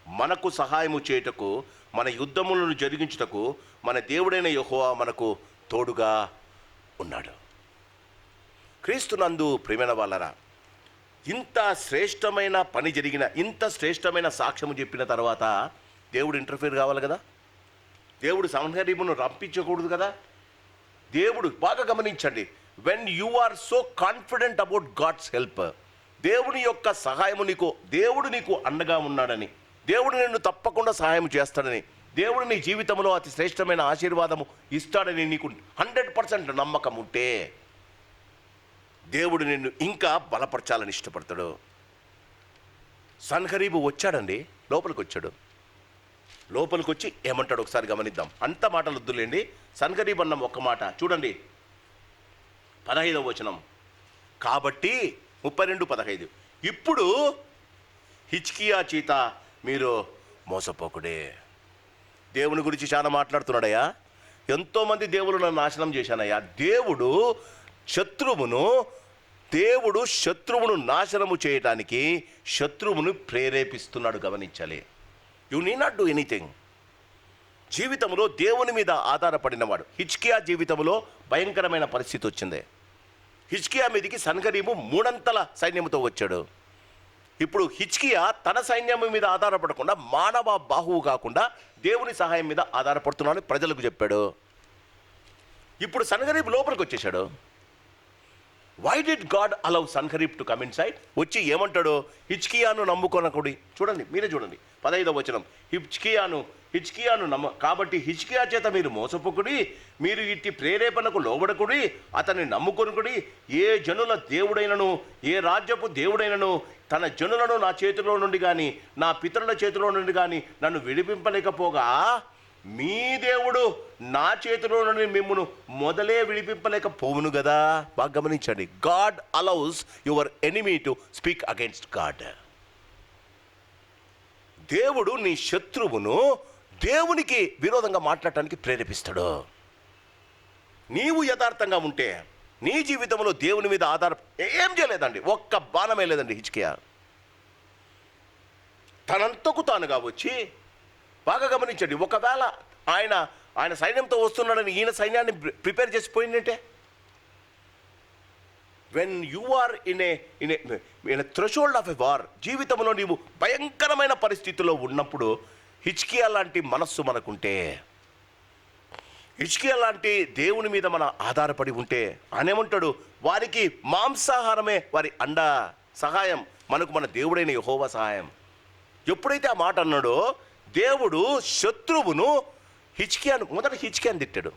మనకు సహాయము చేయుటకు, మన యుద్ధములను జరిగించుటకు మన దేవుడైన యెహోవా మనకు తోడుగా ఉన్నాడు. క్రీస్తునందు ప్రియమైన వాళ్ళరా, ఇంత శ్రేష్టమైన పని జరిగిన, ఇంత శ్రేష్టమైన సాక్ష్యము చెప్పిన తర్వాత దేవుడు ఇంటర్ఫియర్ కావాలి కదా. దేవుడు సన్హెరీబును రంపించకూడదు కదా. దేవుడు బాగా గమనించండి, when you are so confident about God's help, దేవుని యొక్క సహాయము దేవుడు నీకు అండగా ఉన్నాడని, దేవుడు నిన్ను తప్పకుండా సహాయం చేస్తాడని, దేవుడు నీ జీవితంలో అతి శ్రేష్టమైన ఆశీర్వాదము ఇస్తాడని నీకు 100% నమ్మకం ఉంటే దేవుడు నిన్ను ఇంకా బలపరచాలని ఇష్టపడతాడు. సన్హెరీబు వచ్చాడండి, లోపలికి వచ్చాడు. లోపలికి వచ్చి ఏమంటాడు ఒకసారి గమనిద్దాం. అంత మాటలు వద్దులేండి. సన్హెరీబు అన్న ఒక్క మాట చూడండి, 15వ వచనం. కాబట్టి 32:15. ఇప్పుడు హిజ్కియా చేత మీరు మోసపోకుడే. దేవుని గురించి చాలా మాట్లాడుతున్నాడయ్యా. ఎంతోమంది దేవుళ్ళను నాశనం చేశానయ్యా. దేవుడు శత్రువును నాశనము చేయడానికి శత్రువును ప్రేరేపిస్తున్నాడు. గమనించాలి. You need not do anything. జీవితంలో దేవుని మీద ఆధారపడినవాడు. హిజ్కియా జీవితంలో భయంకరమైన పరిస్థితి వచ్చింది. హిజ్కియా మీదకి సన్హెరీబు 3 అంతల సైన్యంతో వచ్చాడు. ఇప్పుడు హిజ్కియా తన సైన్యం మీద ఆధారపడకుండా, మానవ బాహువు కాకుండా దేవుని సహాయం మీద ఆధారపడుతున్నాడు ప్రజలకు చెప్పాడు. ఇప్పుడు సన్హెరీబు లోపలికి వచ్చేసాడు. Why did God allow Sennacherib to come inside? వచ్చి ఏమంటాడు? హిజ్కియాను నమ్ముకొనకుడి. చూడండి, మీరే చూడండి 15వ వచనం. హిజ్కియాను కాబట్టి హిజ్కియా చేత మీరు మోసపోకుడి, మీరు ఇట్టి ప్రేరేపణకు లోబడకుడి, అతన్ని నమ్ముకొనుకుడి. ఏ జనుల దేవుడైనను, ఏ రాజ్యపు దేవుడైనను తన జనులను నా చేతిలో నుండి కానీ నా పితరుల చేతిలో నుండి కానీ నన్ను విడిపింపలేకపోగా, మీ దేవుడు నా చేతిలో నుండి మిమ్మును మొదలే విడిపింపలేకపోవును కదా. బాగా గమనించండి, God allows your enemy to speak against God. దేవుడు నీ శత్రువును దేవునికి విరోధంగా మాట్లాడటానికి ప్రేరేపిస్తాడు. నీవు యథార్థంగా ఉంటే నీ జీవితంలో దేవుని మీద ఏం చేయలేదండి, ఒక్క బాణమే లేదండి హిజ్కియా. తనంతకు తానుగా వచ్చి, బాగా గమనించండి, ఒకవేళ ఆయన సైన్యంతో వస్తున్నాడని ఈయన సైన్యాన్ని ప్రిపేర్ చేసిపోయిందంటే, when you are in a threshold of a war, జీవితంలో నీవు భయంకరమైన పరిస్థితుల్లో ఉన్నప్పుడు హిజ్కియా లాంటి మనస్సు మనకుంటే, హిజ్కియా లాంటి దేవుని మీద మన ఆధారపడి ఉంటే, అనేమంటాడు, వారికి మాంసాహారమే వారి అండ, సహాయం మనకు మన దేవుడైన యెహోవా సహాయం. ఎప్పుడైతే ఆ మాట అన్నాడో, దేవుడు శత్రువును మొదట హిజ్కియాను తిట్టాడు.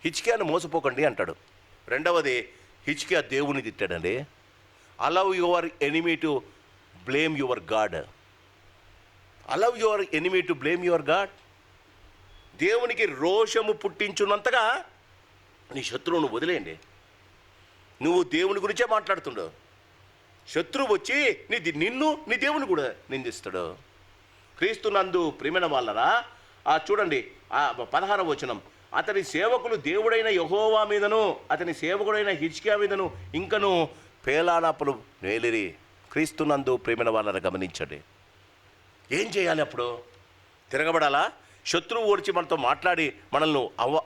హిజ్కియాను మోసపోకండి అంటాడు. రెండవది, హిజ్కియా దేవుని తిట్టాడండి. Allow your enemy to blame your God. Allow your enemy to blame your God. దేవునికి రోషము పుట్టించున్నంతగా నీ శత్రువును వదిలేయండి. నువ్వు దేవుని గురించే మాట్లాడుతుండవు, శత్రువు వచ్చి నిన్ను నీ దేవుని కూడా నిందిస్తాడు. క్రీస్తునందు ప్రియమైన వాళ్ళరా, చూడండి 16వ వచనం, అతని సేవకులు దేవుడైన యెహోవా మీదను అతని సేవకుడైన హిజ్కియా మీదను ఇంకను పేలానాపులు వేలిరి. క్రీస్తునందు ప్రియమైన వాళ్ళని గమనించండి. ఏం చేయాలి అప్పుడు? తిరగబడాలా? శత్రువు వచ్చి మనతో మాట్లాడి మనల్ని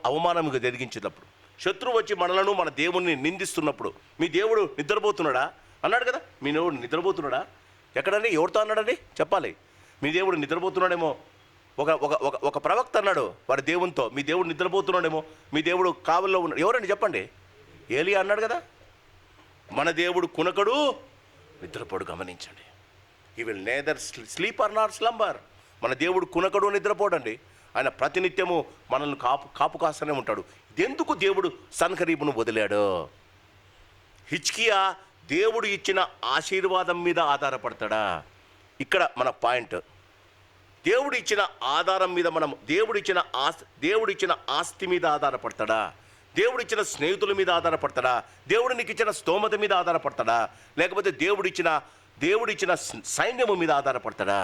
అవమానంగా జరిగించినప్పుడు, శత్రువు వచ్చి మనలను మన దేవుణ్ణి నిందిస్తున్నప్పుడు, మీ దేవుడు నిద్రపోతున్నాడా అన్నాడు కదా. మీ దేవుడు నిద్రపోతున్నాడా? ఎక్కడండి? ఎవరితో అన్నాడండి? చెప్పాలి. మీ దేవుడు నిద్రపోతున్నాడేమో. ఒక ప్రవక్త అన్నాడు వారి దేవునితో, మీ దేవుడు నిద్రపోతున్నాడేమో, మీ దేవుడు కావల్లో ఉన్నాడు. ఎవరండి చెప్పండి? ఏలియా అన్నాడు కదా. మన దేవుడు కునకడు, నిద్రపోడు. గమనించండి. He will neither sleep are not slumber. మన దేవుడు కునకడు, నిద్రపోడండి. ఆయన ప్రతినిత్యము మనల్ని కాపు కాస్తూనే ఉంటాడు. ఎందుకు దేవుడు సన్హరీబును వదిలాడు? హిజ్కియా దేవుడు ఇచ్చిన ఆశీర్వాదం మీద ఆధారపడతాడా? ఇక్కడ మన పాయింట్. దేవుడు ఇచ్చిన ఆధారం మీద దేవుడిచ్చిన ఆస్తి మీద ఆధారపడతాడా? దేవుడిచ్చిన స్నేహితుల మీద ఆధారపడతాడా? దేవుడు నీకు ఇచ్చిన స్తోమత మీద ఆధారపడతాడా? లేకపోతే దేవుడిచ్చిన సైన్యము మీద ఆధారపడతాడా?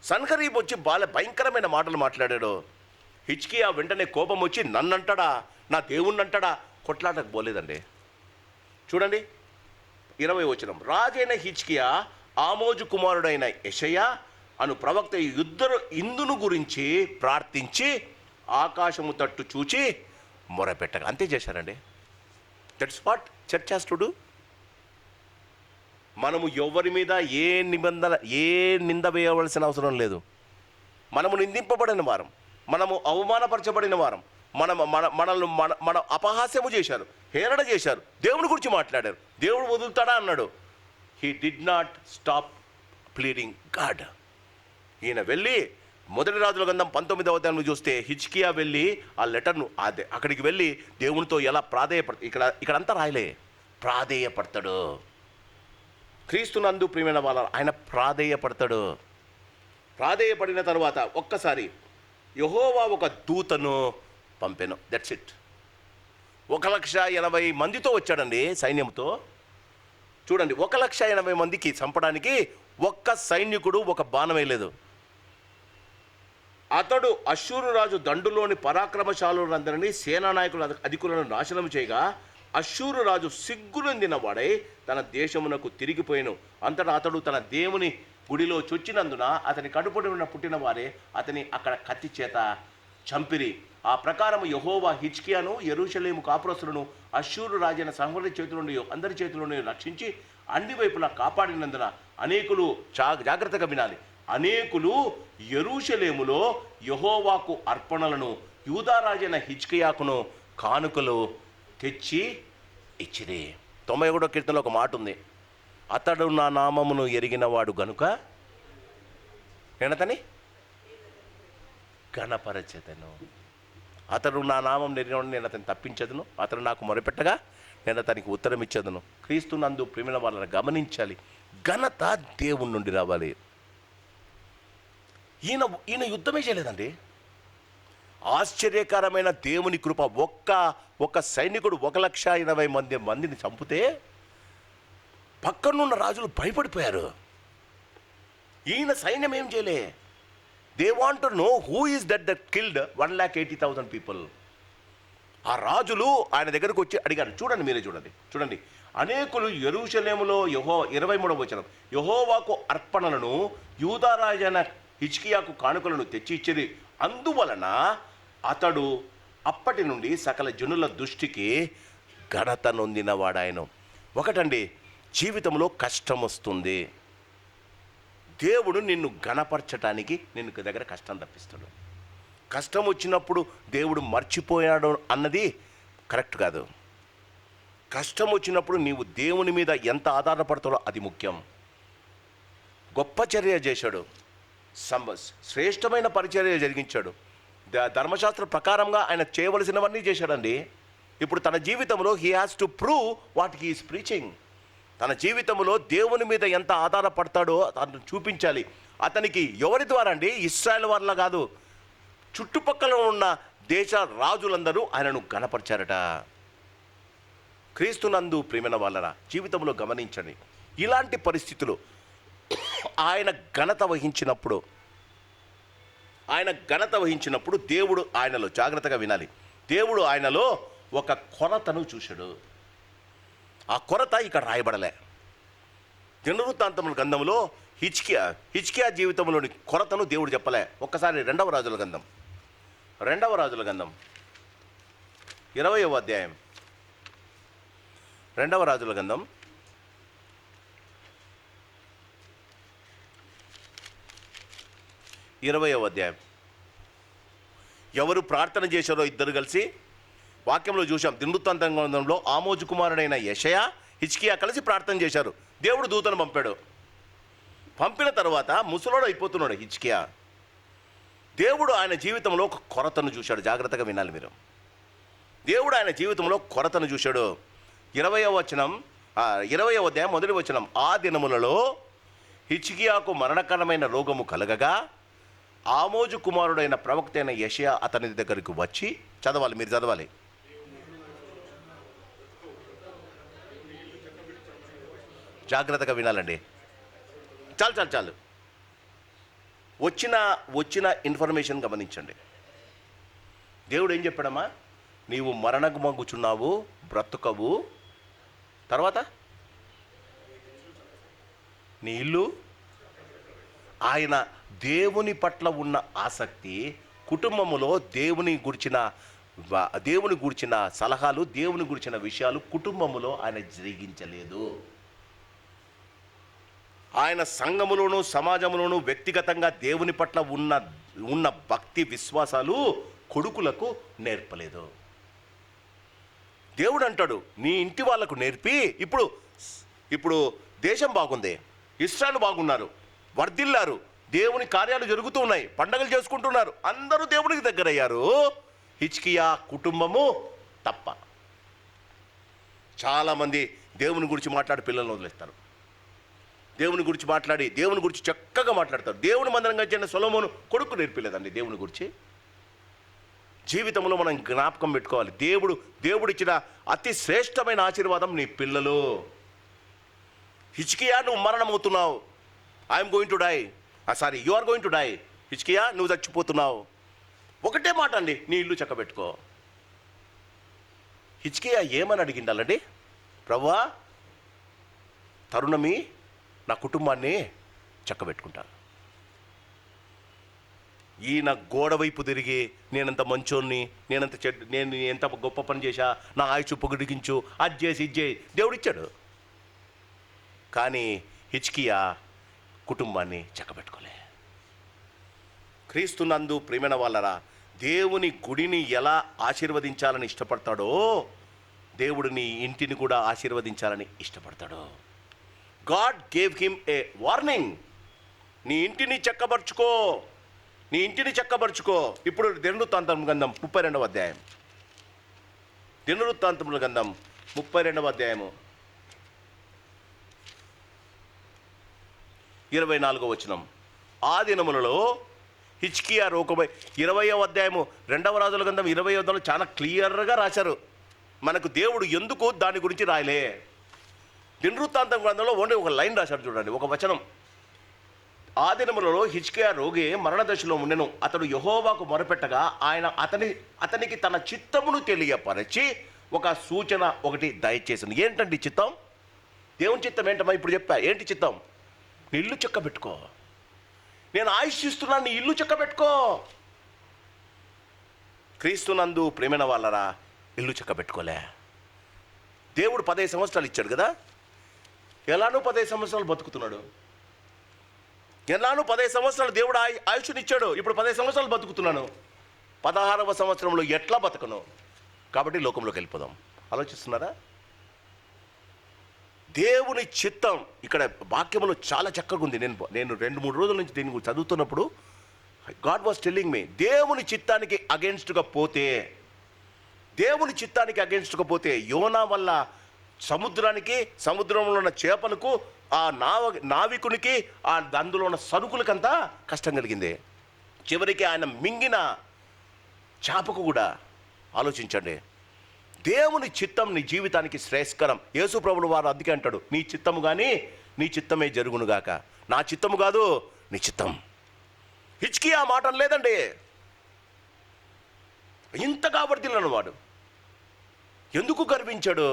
సన్హరీబు వచ్చి భయంకరమైన మాటలు మాట్లాడాడు. హిజ్కియా వెంటనే కోపం వచ్చి నన్నంటాడా, నా దేవుణ్ణి అంటాడా, కొట్లాటకు పోలేదండి. చూడండి 20వ వచనం, రాజైన హిజ్కియా ఆమోజు కుమారుడైన యెషయా అను ప్రవక్త ఇందును గురించి ప్రార్థించి ఆకాశము తట్టు చూచి మొరపెట్టగా. అంతే చేశారండి. That's what church has to do. మనము ఎవరి మీద ఏ నింద వేయవలసిన అవసరం లేదు. మనము నిందింపబడిన వారం, మనము అవమానపరచబడిన వారం, మన అపహాస్యము చేశారు, హేళన చేశారు, దేవుని గురించి మాట్లాడారు. దేవుడు వదులుతాడా అన్నాడు. He did not stop pleading God. ఈయన వెళ్ళి మొదటి రాజుల గ్రంథం 19వ అధ్యాయం చూస్తే హిజ్కియా వెళ్ళి ఆ లెటర్ను అక్కడికి వెళ్ళి దేవునితో ఎలా ఇక్కడంతా రాయలే, ప్రాధేయపడతాడు. క్రీస్తునందు ప్రియమైన వాళ్ళ ఆయన ప్రాధేయపడతాడు. ప్రాధేయపడిన తర్వాత ఒక్కసారి యెహోవా ఒక దూతను పంపెను. That's it. 180,000 మందితో వచ్చాడండి సైన్యంతో. చూడండి, 180,000 మందికి చంపడానికి ఒక్క సైనికుడు ఒక బాణం వేయలేదు. అతడు అష్షూరు రాజు దండులోని పరాక్రమశాలులందరినీ సేనానాయకుల అధికులను నాశనం చేయగా అష్షూరు రాజు సిగ్గునందిన వాడై తన దేశమునకు తిరిగిపోయాను. అంతటా అతడు తన దేవుని గుడిలో చొచ్చినందున అతని కడుపున పుట్టిన వారే అతని అక్కడ కత్తి చేత చంపిరి. ఆ ప్రకారం యెహోవా హిజ్కియాను యెరూషలేము కాపురస్తులను అష్షూరు రాజైన సంహరి చేతుల నుండి అందరి చేతుల నుండి రక్షించి అన్ని వైపులా కాపాడినందున అనేకులు జాగ్రత్తగా వినాలి, అనేకులు యెరూషలేములో యెహోవాకు అర్పణలను యూదారాజైన హిజ్కియాకును కానుకలు తెచ్చి ఇచ్చిరి. 91వ కీర్తనలో ఒక మాట ఉంది, అతడు నా నామమును ఎరిగినవాడు గనుక నేనతని ఘనపరచెదను. అతడు నా నామం నెరిగిన నేను అతన్ని తప్పించదును, అతను నాకు మొరపెట్టగా నేను అతనికి ఉత్తరం ఇచ్చేదను. క్రీస్తునందు ప్రేమిన వాళ్ళని గమనించాలి. ఘనత దేవుని నుండి రావాలి. ఈయన యుద్ధమే చేయలేదండి. ఆశ్చర్యకరమైన దేవుని కృప. ఒక్క సైనికుడు 1,80,000 మందిని చంపితే పక్కనున్న రాజులు భయపడిపోయారు. ఈయన సైన్యం ఏం చేయలే. They want to know who is that killed 1,80,000 people. ఆ రాజులు ఆయన దగ్గరకు వచ్చి అడిగారు. చూడండి, మీరే చూడండి. అనేకులు యెరూషలేములో 23వ వచనం, యెహోవాకు అర్పణలను యూదారాజైన హిజ్కియాకు కానుకలను తెచ్చి ఇచ్చిరి. అందువలన అతడు అప్పటి నుండి సకల జనుల దృష్టికి ఘనత నొందినవాడాయన. ఒకటండి, జీవితంలో కష్టం వస్తుంది, దేవుడు నిన్ను ఘనపరచటానికి నిన్ను దగ్గర కష్టం తప్పిస్తాడు. కష్టం వచ్చినప్పుడు దేవుడు మర్చిపోయాడు అన్నది కరెక్ట్ కాదు. కష్టం వచ్చినప్పుడు నీవు దేవుని మీద ఎంత ఆధారపడతాడో అది ముఖ్యం. గొప్ప చర్య చేశాడు, శ్రేష్టమైన పరిచర్య జరిగించాడు. ధర్మశాస్త్ర ప్రకారంగా ఆయన చేయవలసినవన్నీ చేశాడండి. ఇప్పుడు తన జీవితంలో he has to prove what he is preaching. తన జీవితంలో దేవుని మీద ఎంత ఆధారపడతాడో అతను చూపించాలి. అతనికి ఎవరి ద్వారా అండి? ఇశ్రాయేల్ వల్ల కాదు, చుట్టుపక్కల ఉన్న దేశ రాజులందరూ ఆయనను ఘనపరిచారట. క్రీస్తునందు ప్రేమైన వాళ్ళరా, జీవితంలో గమనించండి. ఇలాంటి పరిస్థితులు ఆయన ఘనత వహించినప్పుడు దేవుడు ఆయనలో, జాగ్రత్తగా వినాలి, దేవుడు ఆయనలో ఒక కొరతను చూశాడు. ఆ కొరత ఇక్కడ రాయబడలే. దినవృత్తాంతముల గ్రంథంలో హిజ్కియా జీవితంలోని కొరతను దేవుడు చెప్పలే. ఒక్కసారి 2వ రాజుల గ్రంథం 20వ అధ్యాయం, 2వ రాజుల గ్రంథం 20వ అధ్యాయం. ఎవరు ప్రార్థన చేశారో ఇద్దరు కలిసి వాక్యంలో చూసాం. దినవృత్తాంత గ్రంథంలో ఆమోజు కుమారుడైన యెషయా, హిజ్కియా కలిసి ప్రార్థన చేశారు. దేవుడు దూతను పంపాడు. పంపిన తర్వాత ముసలోడు అయిపోతున్నాడు హిజ్కియా. దేవుడు ఆయన జీవితంలో ఒక కొరతను చూశాడు. జాగ్రత్తగా వినాలి మీరు. దేవుడు ఆయన జీవితంలో కొరతను చూశాడు. 20వ అధ్యాయం మొదటి వచనం, ఆ దినములలో హిజ్కియాకు మరణకరమైన రోగము కలగగా ఆమోజు కుమారుడైన ప్రవక్త అయిన యెషయా అతని దగ్గరికి వచ్చి, చదవాలి, మీరు చదవాలి. జాగ్రత్తగా వినాలండి. చాలు. వచ్చిన ఇన్ఫర్మేషన్ గమనించండి. దేవుడు ఏం చెప్పాడమ్మా? నీవు మరణమగుచున్నావు, బ్రతుకవు, తర్వాత నీ ఇల్లు. ఆయన దేవుని పట్ల ఉన్న ఆసక్తి, కుటుంబములో దేవుని గురించిన సలహాలు, దేవుని గురించిన విషయాలు కుటుంబములో ఆయన జరిగించలేదు. ఆయన సంఘములోను సమాజంలోను వ్యక్తిగతంగా దేవుని పట్ల ఉన్న భక్తి విశ్వాసాలు కొడుకులకు నేర్పలేదు. దేవుడు అంటాడు, నీ ఇంటి వాళ్ళకు నేర్పి. ఇప్పుడు దేశం బాగుంది, ఇశ్రాయేలు బాగున్నారు, వర్ధిల్లారు, దేవుని కార్యాలు జరుగుతూ ఉన్నాయి, పండగలు చేసుకుంటున్నారు, అందరూ దేవునికి దగ్గరయ్యారు. హిజ్కియా కుటుంబము తప్ప. చాలామంది దేవుని గురించి మాట్లాడి పిల్లలను వదిలేస్తారు. దేవుని గురించి మాట్లాడి, దేవుని గురించి చక్కగా మాట్లాడతారు. దేవుని మందిరం గడిచిన సొలొమోను కొడుకు నేర్పలేదండి దేవుని గురించి. జీవితంలో మనం జ్ఞాపకం పెట్టుకోవాలి, దేవుడిచ్చిన అతి శ్రేష్టమైన ఆశీర్వాదం నీ పిల్లలు. హిజ్కియా, నువ్వు మరణమవుతున్నావు. I'm going to die. You are going to die. హిజ్కియా, నువ్వు చచ్చిపోతున్నావు. ఒకటే మాట అండి, నీ ఇల్లు చక్కబెట్టుకో. హిజ్కియా ఏమని అడిగిండాలండి? ప్రభువా, తరుణమి నా కుటుంబాన్ని చక్కబెట్టుకుంటాను. ఈయన గోడ వైపు తిరిగి నేనంత మంచోన్ని, నేను ఎంత గొప్ప పని చేశా, నా ఆయుష్ పొగిడిగించు, అది చేసి ఇది చేయి, దేవుడిచ్చాడు. కానీ హిజ్కియా కుటుంబాన్ని చక్కబెట్టుకోలే. క్రీస్తునందు ప్రేమైన వాళ్ళరా, దేవుని గుడిని ఎలా ఆశీర్వదించాలని ఇష్టపడతాడో దేవుడు నీ ఇంటిని కూడా ఆశీర్వదించాలని ఇష్టపడతాడు. God gave him a warning. నీ ఇంటిని చక్కబరుచుకో, నీ ఇంటిని చక్కబరుచుకో. ఇప్పుడు దినవృత్తాంతముల గ్రంథం 32వ అధ్యాయం. దినవృత్తాంతముల గ్రంథం 32వ అధ్యాయము 24వ వచనం. ఆ దినములలో హిజ్కియా రోగమై 20వ అధ్యాయము 2వ రాజుల గ్రంథం 20వ అధ్యాయంలో చాలా క్లియర్గా రాశారు. మనకు దేవుడు ఎందుకు దాని గురించి రాయలే. దినవృత్తాంతం గ్రంథంలో ఓన్లీ ఒక లైన్ రాశాడు చూడండి, ఒక వచనం. ఆ దినములలో హిజ్కియా రోగి మరణ దశలో ఉండెను. అతడు యెహోవాకు మొరపెట్టగా ఆయన అతనికి తన చిత్తమును తెలియపరచి ఒక సూచన ఒకటి దయచేసింది. ఏంటండి చిత్తం? దేవుని చిత్తం ఏంటమ్మా? ఇప్పుడు చెప్పా. ఏంటి చిత్తం? నీ ఇల్లు చక్కబెట్టుకో. నేను ఆయుష్యిస్తున్నాను, నీ ఇల్లు చక్కబెట్టుకో. క్రీస్తునందు ప్రేమైన వాళ్ళరా, ఇల్లు చక్కబెట్టుకోలే. దేవుడు 15 సంవత్సరాలు ఇచ్చాడు కదా. ఎలానో 15 సంవత్సరాలు బతుకుతున్నాడు. ఎలానో 15 సంవత్సరాలు దేవుడు ఆయుష్నిచ్చాడు. ఇప్పుడు 15 సంవత్సరాలు బతుకుతున్నాను. 16వ సంవత్సరంలో ఎట్లా బతకను? కాబట్టి లోకంలోకి వెళ్ళిపోదాం. ఆలోచిస్తున్నారా? దేవుని చిత్తం ఇక్కడ వాక్యంలో చాలా చక్కగా ఉంది. నేను 2-3 రోజుల నుంచి దీన్ని చదువుతున్నప్పుడు గాడ్ వాజ్ టెల్లింగ్ మీ, దేవుని చిత్తానికి అగెన్స్ట్గా పోతే, దేవుని చిత్తానికి అగెన్స్ట్గా పోతే యోనా వల్ల సముద్రంలో ఉన్న చేపలకు, ఆ నావికునికి, ఆ అందులో ఉన్న సరుకులకంతా కష్టం కలిగింది. చివరికి ఆయన మింగిన చేపకు కూడా. ఆలోచించండి, దేవుని చిత్తం నీ జీవితానికి శ్రేయస్కరం. యేసు ప్రభువు వారు అందుకే అంటాడు, నీ చిత్తము కానీ నీ చిత్తమే జరుగునుగాక. నా చిత్తము కాదు, నీ చిత్తం. హిజ్కియా ఆ మాట లేదండి. ఇంతగా వర్ధిల్లను వాడు ఎందుకు గర్వించాడు?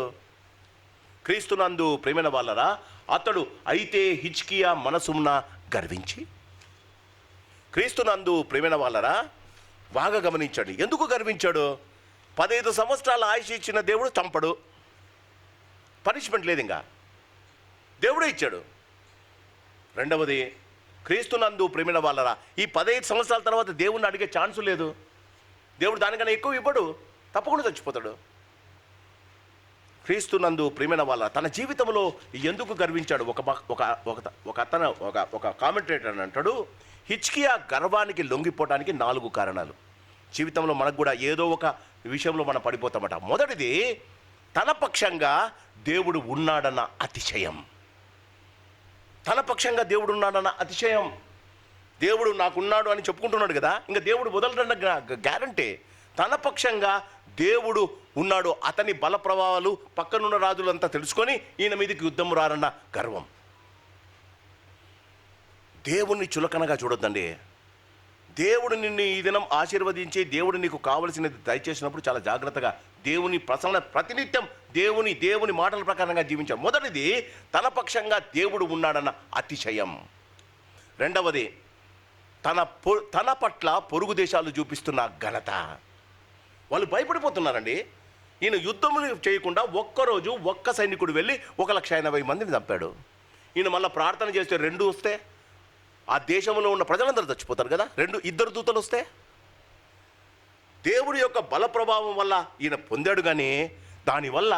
క్రీస్తునందు ప్రేమైన వాళ్ళరా, అతడు అయితే హిజ్కియా మనసున గర్వించి, క్రీస్తునందు ప్రేమైన వాళ్ళరా బాగా గమనించండి. ఎందుకు గర్వించాడు? 15 సంవత్సరాల ఆయుష్ ఇచ్చిన దేవుడు చంపడు. పనిష్మెంట్ లేదు, ఇంకా దేవుడే ఇచ్చాడు. రెండవది, క్రీస్తునందు ప్రేమైన వాళ్ళరా, ఈ 15 సంవత్సరాల తర్వాత దేవుణ్ణి అడిగే ఛాన్సు లేదు. దేవుడు దానికన్నా ఎక్కువ ఇవ్వడు, తప్పకుండా చచ్చిపోతాడు. క్రీస్తునందు ప్రేమైన వాళ్ళ తన జీవితంలో ఎందుకు గర్వించాడు? ఒక కామెంటేటర్ అంటాడు, హిజ్కియా గర్వానికి లొంగిపోవడానికి 4 కారణాలు. జీవితంలో మనకు కూడా ఏదో ఒక విషయంలో మనం పడిపోతామట. మొదటిది, తన పక్షంగా దేవుడు ఉన్నాడన్న అతిశయం. తన పక్షంగా దేవుడు ఉన్నాడన్న అతిశయం. దేవుడు నాకున్నాడు అని చెప్పుకుంటున్నాడు కదా, ఇంకా దేవుడు వదలడన్న గ్యారంటీ. తన పక్షంగా దేవుడు ఉన్నాడు, అతని బల ప్రభావాలు పక్కనున్న రాజులంతా తెలుసుకొని ఈయన మీదకి యుద్ధం రారన్న గర్వం. దేవుణ్ణి చులకనగా చూడొద్దండి. దేవుడు నిన్ను ఈ దినం ఆశీర్వదించి దేవుడు నీకు కావలసినది దయచేసినప్పుడు చాలా జాగ్రత్తగా దేవుని ప్రతినిత్యం దేవుని మాటల ప్రకారంగా జీవించాడు. మొదటిది, తన పక్షంగా దేవుడు ఉన్నాడన్న అతిశయం. రెండవది, తన పట్ల పొరుగు దేశాలు చూపిస్తున్న ఘనత. వాళ్ళు భయపడిపోతున్నారండి. ఈయన యుద్ధములు చేయకుండా ఒక్కరోజు ఒక్క సైనికుడు వెళ్ళి 1,80,000 మందిని చంపాడు. ఈయన మళ్ళీ ప్రార్థన చేస్తే 2 వస్తే ఆ దేశంలో ఉన్న ప్రజలందరూ చచ్చిపోతారు కదా. 2 దూతలు వస్తే దేవుడి యొక్క బల ప్రభావం వల్ల ఈయన పొందాడు. కానీ దానివల్ల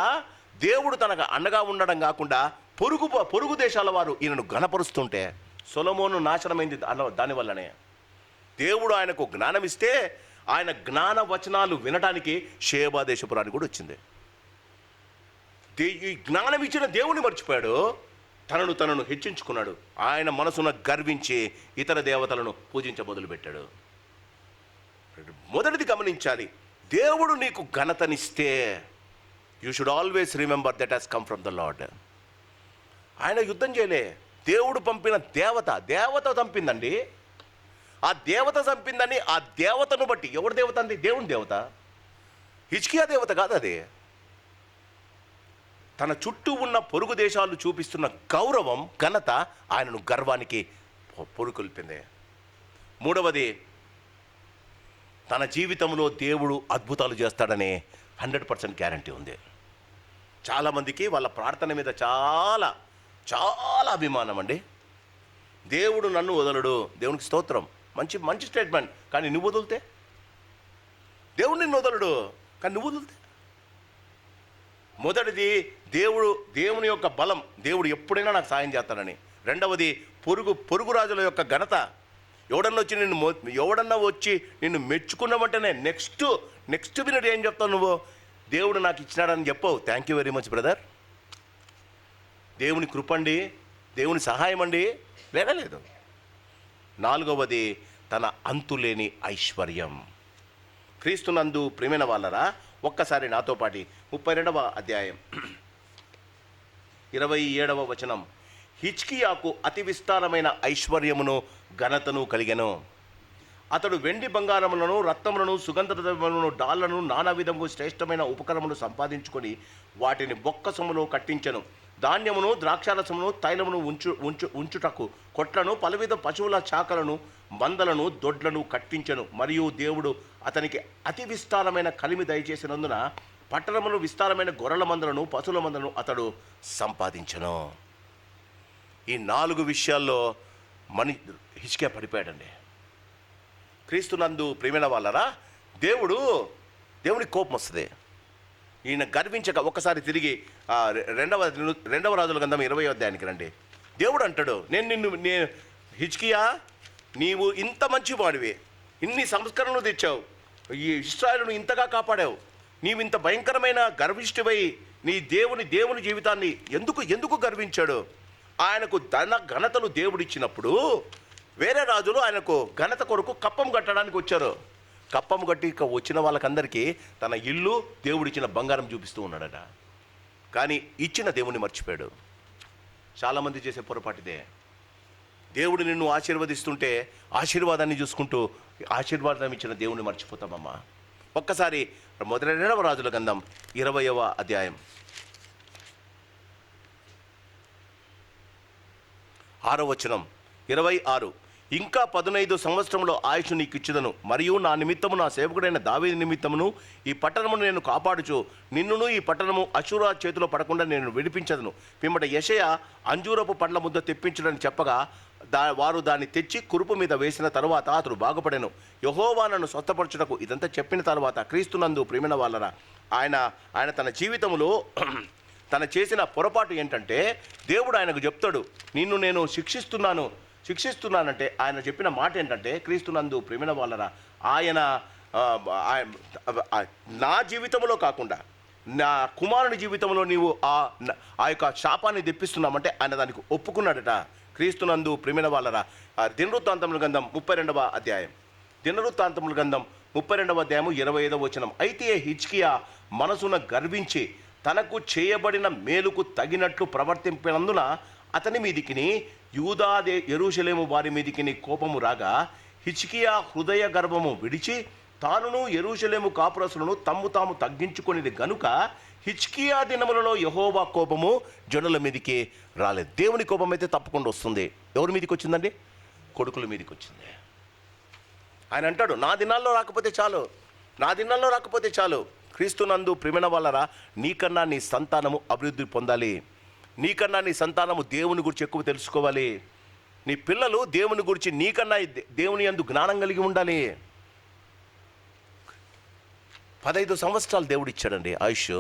దేవుడు తనకు అండగా ఉండడం కాకుండా పొరుగు దేశాల వారు ఈయనను ఘనపరుస్తుంటే సొలొమోను నాశనమైంది దానివల్లనే. దేవుడు ఆయనకు జ్ఞానం ఇస్తే ఆయన జ్ఞాన వచనాలు వినడానికి షేబా దేశపురానికి కూడా వచ్చింది. ఈ జ్ఞానం ఇచ్చిన దేవుని మర్చిపోయాడు, తనను హెచ్చించుకున్నాడు. ఆయన మనసున గర్వించి ఇతర దేవతలను పూజించ మొదలుపెట్టాడు. మొదటిది గమనించాలి, దేవుడు నీకు ఘనతనిస్తే you should always remember that has come from the Lord. ఆయన యుద్ధం చేయలే, దేవుడు పంపిన దేవత చంపిందండి. ఆ దేవత చంపిందని ఆ దేవతను బట్టి, ఎవరి దేవత అండి? దేవుని దేవత. హిజ్కియా దేవత కాదు అది. తన చుట్టూ ఉన్న పొరుగు దేశాలు చూపిస్తున్న గౌరవం, ఘనత ఆయనను గర్వానికి పొరుకొల్పింది. మూడవది, తన జీవితంలో దేవుడు అద్భుతాలు చేస్తాడనే 100% గ్యారంటీ ఉంది. చాలామందికి వాళ్ళ ప్రార్థన మీద చాలా చాలా అభిమానం అండి. దేవుడు నన్ను వదలడు, దేవునికి స్తోత్రం, మంచి స్టేట్మెంట్. కానీ నువ్వు వదిలితే, దేవుడు నిన్ను వదలడు కానీ నువ్వు వదిలితే. మొదటిది, దేవుని యొక్క బలం, దేవుడు ఎప్పుడైనా నాకు సాయం చేస్తాడని. రెండవది, పొరుగు రాజుల యొక్క ఘనత. ఎవడన్నా వచ్చి నిన్ను మెచ్చుకున్న వెంటనే నెక్స్ట్ మినిట్ ఏం చెప్తావు నువ్వు? దేవుడు నాకు ఇచ్చినాడని చెప్పవు. Thank you very much brother, దేవుని కృపండి, దేవుని సహాయం అండి, లేదు. 4వది తన అంతులేని ఐశ్వర్యం. క్రీస్తునందు ప్రేమైన వాళ్ళరా, ఒక్కసారి నాతో పాటి 32వ అధ్యాయం 27వ వచనం. హిజ్కియాకు అతి విస్తారమైన ఐశ్వర్యమును ఘనతను కలిగెను. అతడు వెండి బంగారములను, రత్నములను, సుగంధ ద్రవ్యములను, డాళ్లను, నానా విధము శ్రేష్టమైన ఉపకరములు సంపాదించుకొని వాటిని బొక్కసములో కట్టించెను. ధాన్యమును, ద్రాక్షారసమును, తైలమును ఉంచుటకు కొట్లను, పలువిధ పశువుల చాకలను, మందలను, దొడ్లను కట్టించెను. మరియు దేవుడు అతనికి అతి విస్తారమైన కలిమి దయచేసినందున పట్టణములు విస్తారమైన గొర్రెల మందలను, పశువుల మందలను అతడు సంపాదించెను. ఈ 4 విషయాల్లో హిజ్కియా పడిపోయాడండి. క్రీస్తునందు ప్రేమైన వాళ్ళరా, దేవుని కోపం వస్తుంది. ఈయన గర్వించక ఒక్కసారి తిరిగి రెండవ రాజుల గ్రంథం 20వ అధ్యాయానికి రండి. దేవుడు అంటాడు, నేను హిజ్కియా, నీవు ఇంత మంచి వాడివి, ఇన్ని సంస్కరణలు తెచ్చావు, ఈ ఇశ్రాయేలును ఇంతగా కాపాడావు, నీవు ఇంత భయంకరమైన గర్విష్ఠువై నీ దేవుని జీవితాన్ని ఎందుకు గర్వించాడు? ఆయనకు ఘనతలు దేవుడిచ్చినప్పుడు వేరే రాజులు ఆయనకు ఘనత కొరకు కప్పం కట్టడానికి వచ్చారు. కప్పం కట్టి వచ్చిన వాళ్ళకందరికీ తన ఇల్లు, దేవుడిచ్చిన బంగారం చూపిస్తూ ఉన్నాడట. కానీ ఇచ్చిన దేవుని మర్చిపోయాడు. చాలామంది చేసే పొరపాటిదే. దేవుడు నిన్ను ఆశీర్వదిస్తుంటే ఆశీర్వాదాన్ని చూసుకుంటూ ఆశీర్వాదం ఇచ్చిన దేవుని మర్చిపోతామమ్మా. ఒక్కసారి 2వ రాజుల గ్రంథం 20వ అధ్యాయం 6వ వచనం 26. ఇంకా 15 సంవత్సరంలో ఆయుష్ నీకు ఇచ్చుదను, మరియు నా నిమిత్తము, నా సేవకుడైన దావీదు నిమిత్తమును ఈ పట్టణమును నేను కాపాడుచు నిన్నును ఈ పట్టణము అష్షూరు చేతిలో పడకుండా నేను విడిపించదను. పిమ్మట యెషయా అంజూరపు పండ్ల ముద్ద తెప్పించుడని చెప్పగా వారు దాన్ని తెచ్చి కురుపు మీద వేసిన తరువాత అతడు బాగుపడెను. యెహోవా నన్ను స్వస్థపరచుటకు ఇదంతా చెప్పిన తర్వాత క్రీస్తునందు ప్రేమైన వాళ్ళరా, ఆయన తన జీవితంలో తన చేసిన పొరపాటు ఏంటంటే, దేవుడు ఆయనకు చెప్తాడు, నిన్ను నేను శిక్షిస్తున్నానంటే ఆయన చెప్పిన మాట ఏంటంటే, క్రీస్తునందు ప్రేమైన వాళ్ళరా, ఆయన నా జీవితంలో కాకుండా నా కుమారుని జీవితంలో నీవు ఆ యొక్క శాపాన్ని తెప్పిస్తున్నామంటే ఆయన దానికి ఒప్పుకున్నాడట. క్రీస్తునందు ప్రేమైన వాళ్ళరా, దినవృత్తాంతముల గ్రంథం 32వ అధ్యాయం 32వ అధ్యాయం 25వ వచనం. అయితే హిజ్కియా మనసున గర్వించి తనకు చేయబడిన మేలుకు తగినట్లు ప్రవర్తింపినందున అతని మీదికిని యెరూషలేము వారి మీదికిని కోపము రాగా, హిజ్కియా హృదయ గర్వము విడిచి తానును యెరూషలేము కాపురసులను తాము తగ్గించుకొనిది గనుక హిజ్కియా దినములలో యెహోవా కోపము జనుల మీదికి రాలేదు. దేవుని కోపం అయితే తప్పకుండా వస్తుంది. ఎవరి మీదకి వచ్చిందండి? కొడుకుల మీదకి వచ్చింది. ఆయన అంటాడు, నా దినాల్లో రాకపోతే చాలు. క్రీస్తునందు ప్రేమైన వాళ్ళరా, నీకన్నా నీ సంతానము అభివృద్ధి పొందాలి. నీకన్నా నీ సంతానము దేవుని గురించి ఎక్కువ తెలుసుకోవాలి. నీ పిల్లలు దేవుని గురించి నీకన్నా దేవుని యందు జ్ఞానం కలిగి ఉండాలి. 15 సంవత్సరాలు దేవుడు ఇచ్చాడండి ఆయుష్.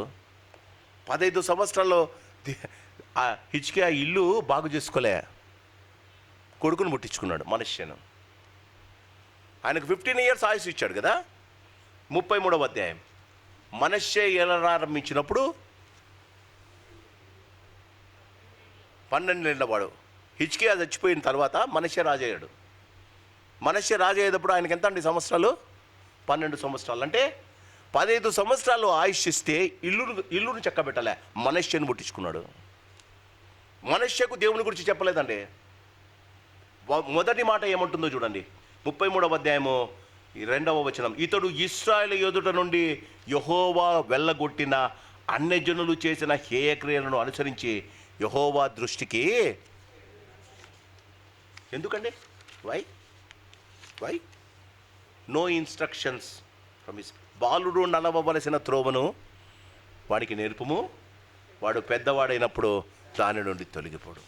15 సంవత్సరాల్లో హిజ్కియా ఇల్లు బాగు చేసుకోలే, కొడుకును ముట్టించుకున్నాడు మనష్యను. ఆయనకు 15 years ఆయుష్ ఇచ్చాడు కదా. 33వ అధ్యాయం. మనష్షే ఏలారంభించినప్పుడు 12 ఏళ్ల వాడు. హిజ్కియా చచ్చిపోయిన తర్వాత మనష్షే రాజయ్యాడు. మనష్షే రాజయ్యేటప్పుడు ఆయనకి ఎంత అండి సంవత్సరాలు? 12 సంవత్సరాలు. అంటే 15 సంవత్సరాలు ఆయుష్ ఇస్తే ఇల్లును చక్కబెట్టలే, మనష్షేను పుట్టించుకున్నాడు. మనష్షేకు దేవుని గురించి చెప్పలేదండి. మొదటి మాట ఏమంటుందో చూడండి, 33వ అధ్యాయము 2వ వచనం. ఇతడు ఇశ్రాయేలు ఎదుట నుండి యెహోవా వెళ్ళగొట్టిన అన్యజనులు చేసిన హేయక్రియలను అనుసరించి యెహోవా దృష్టికి. ఎందుకండి? Why no instructions from his. బాలుడు నడవవలసిన త్రోవను వాడికి నేర్పుము, వాడు పెద్దవాడైనప్పుడు దాని నుండి తొలగిపోడు.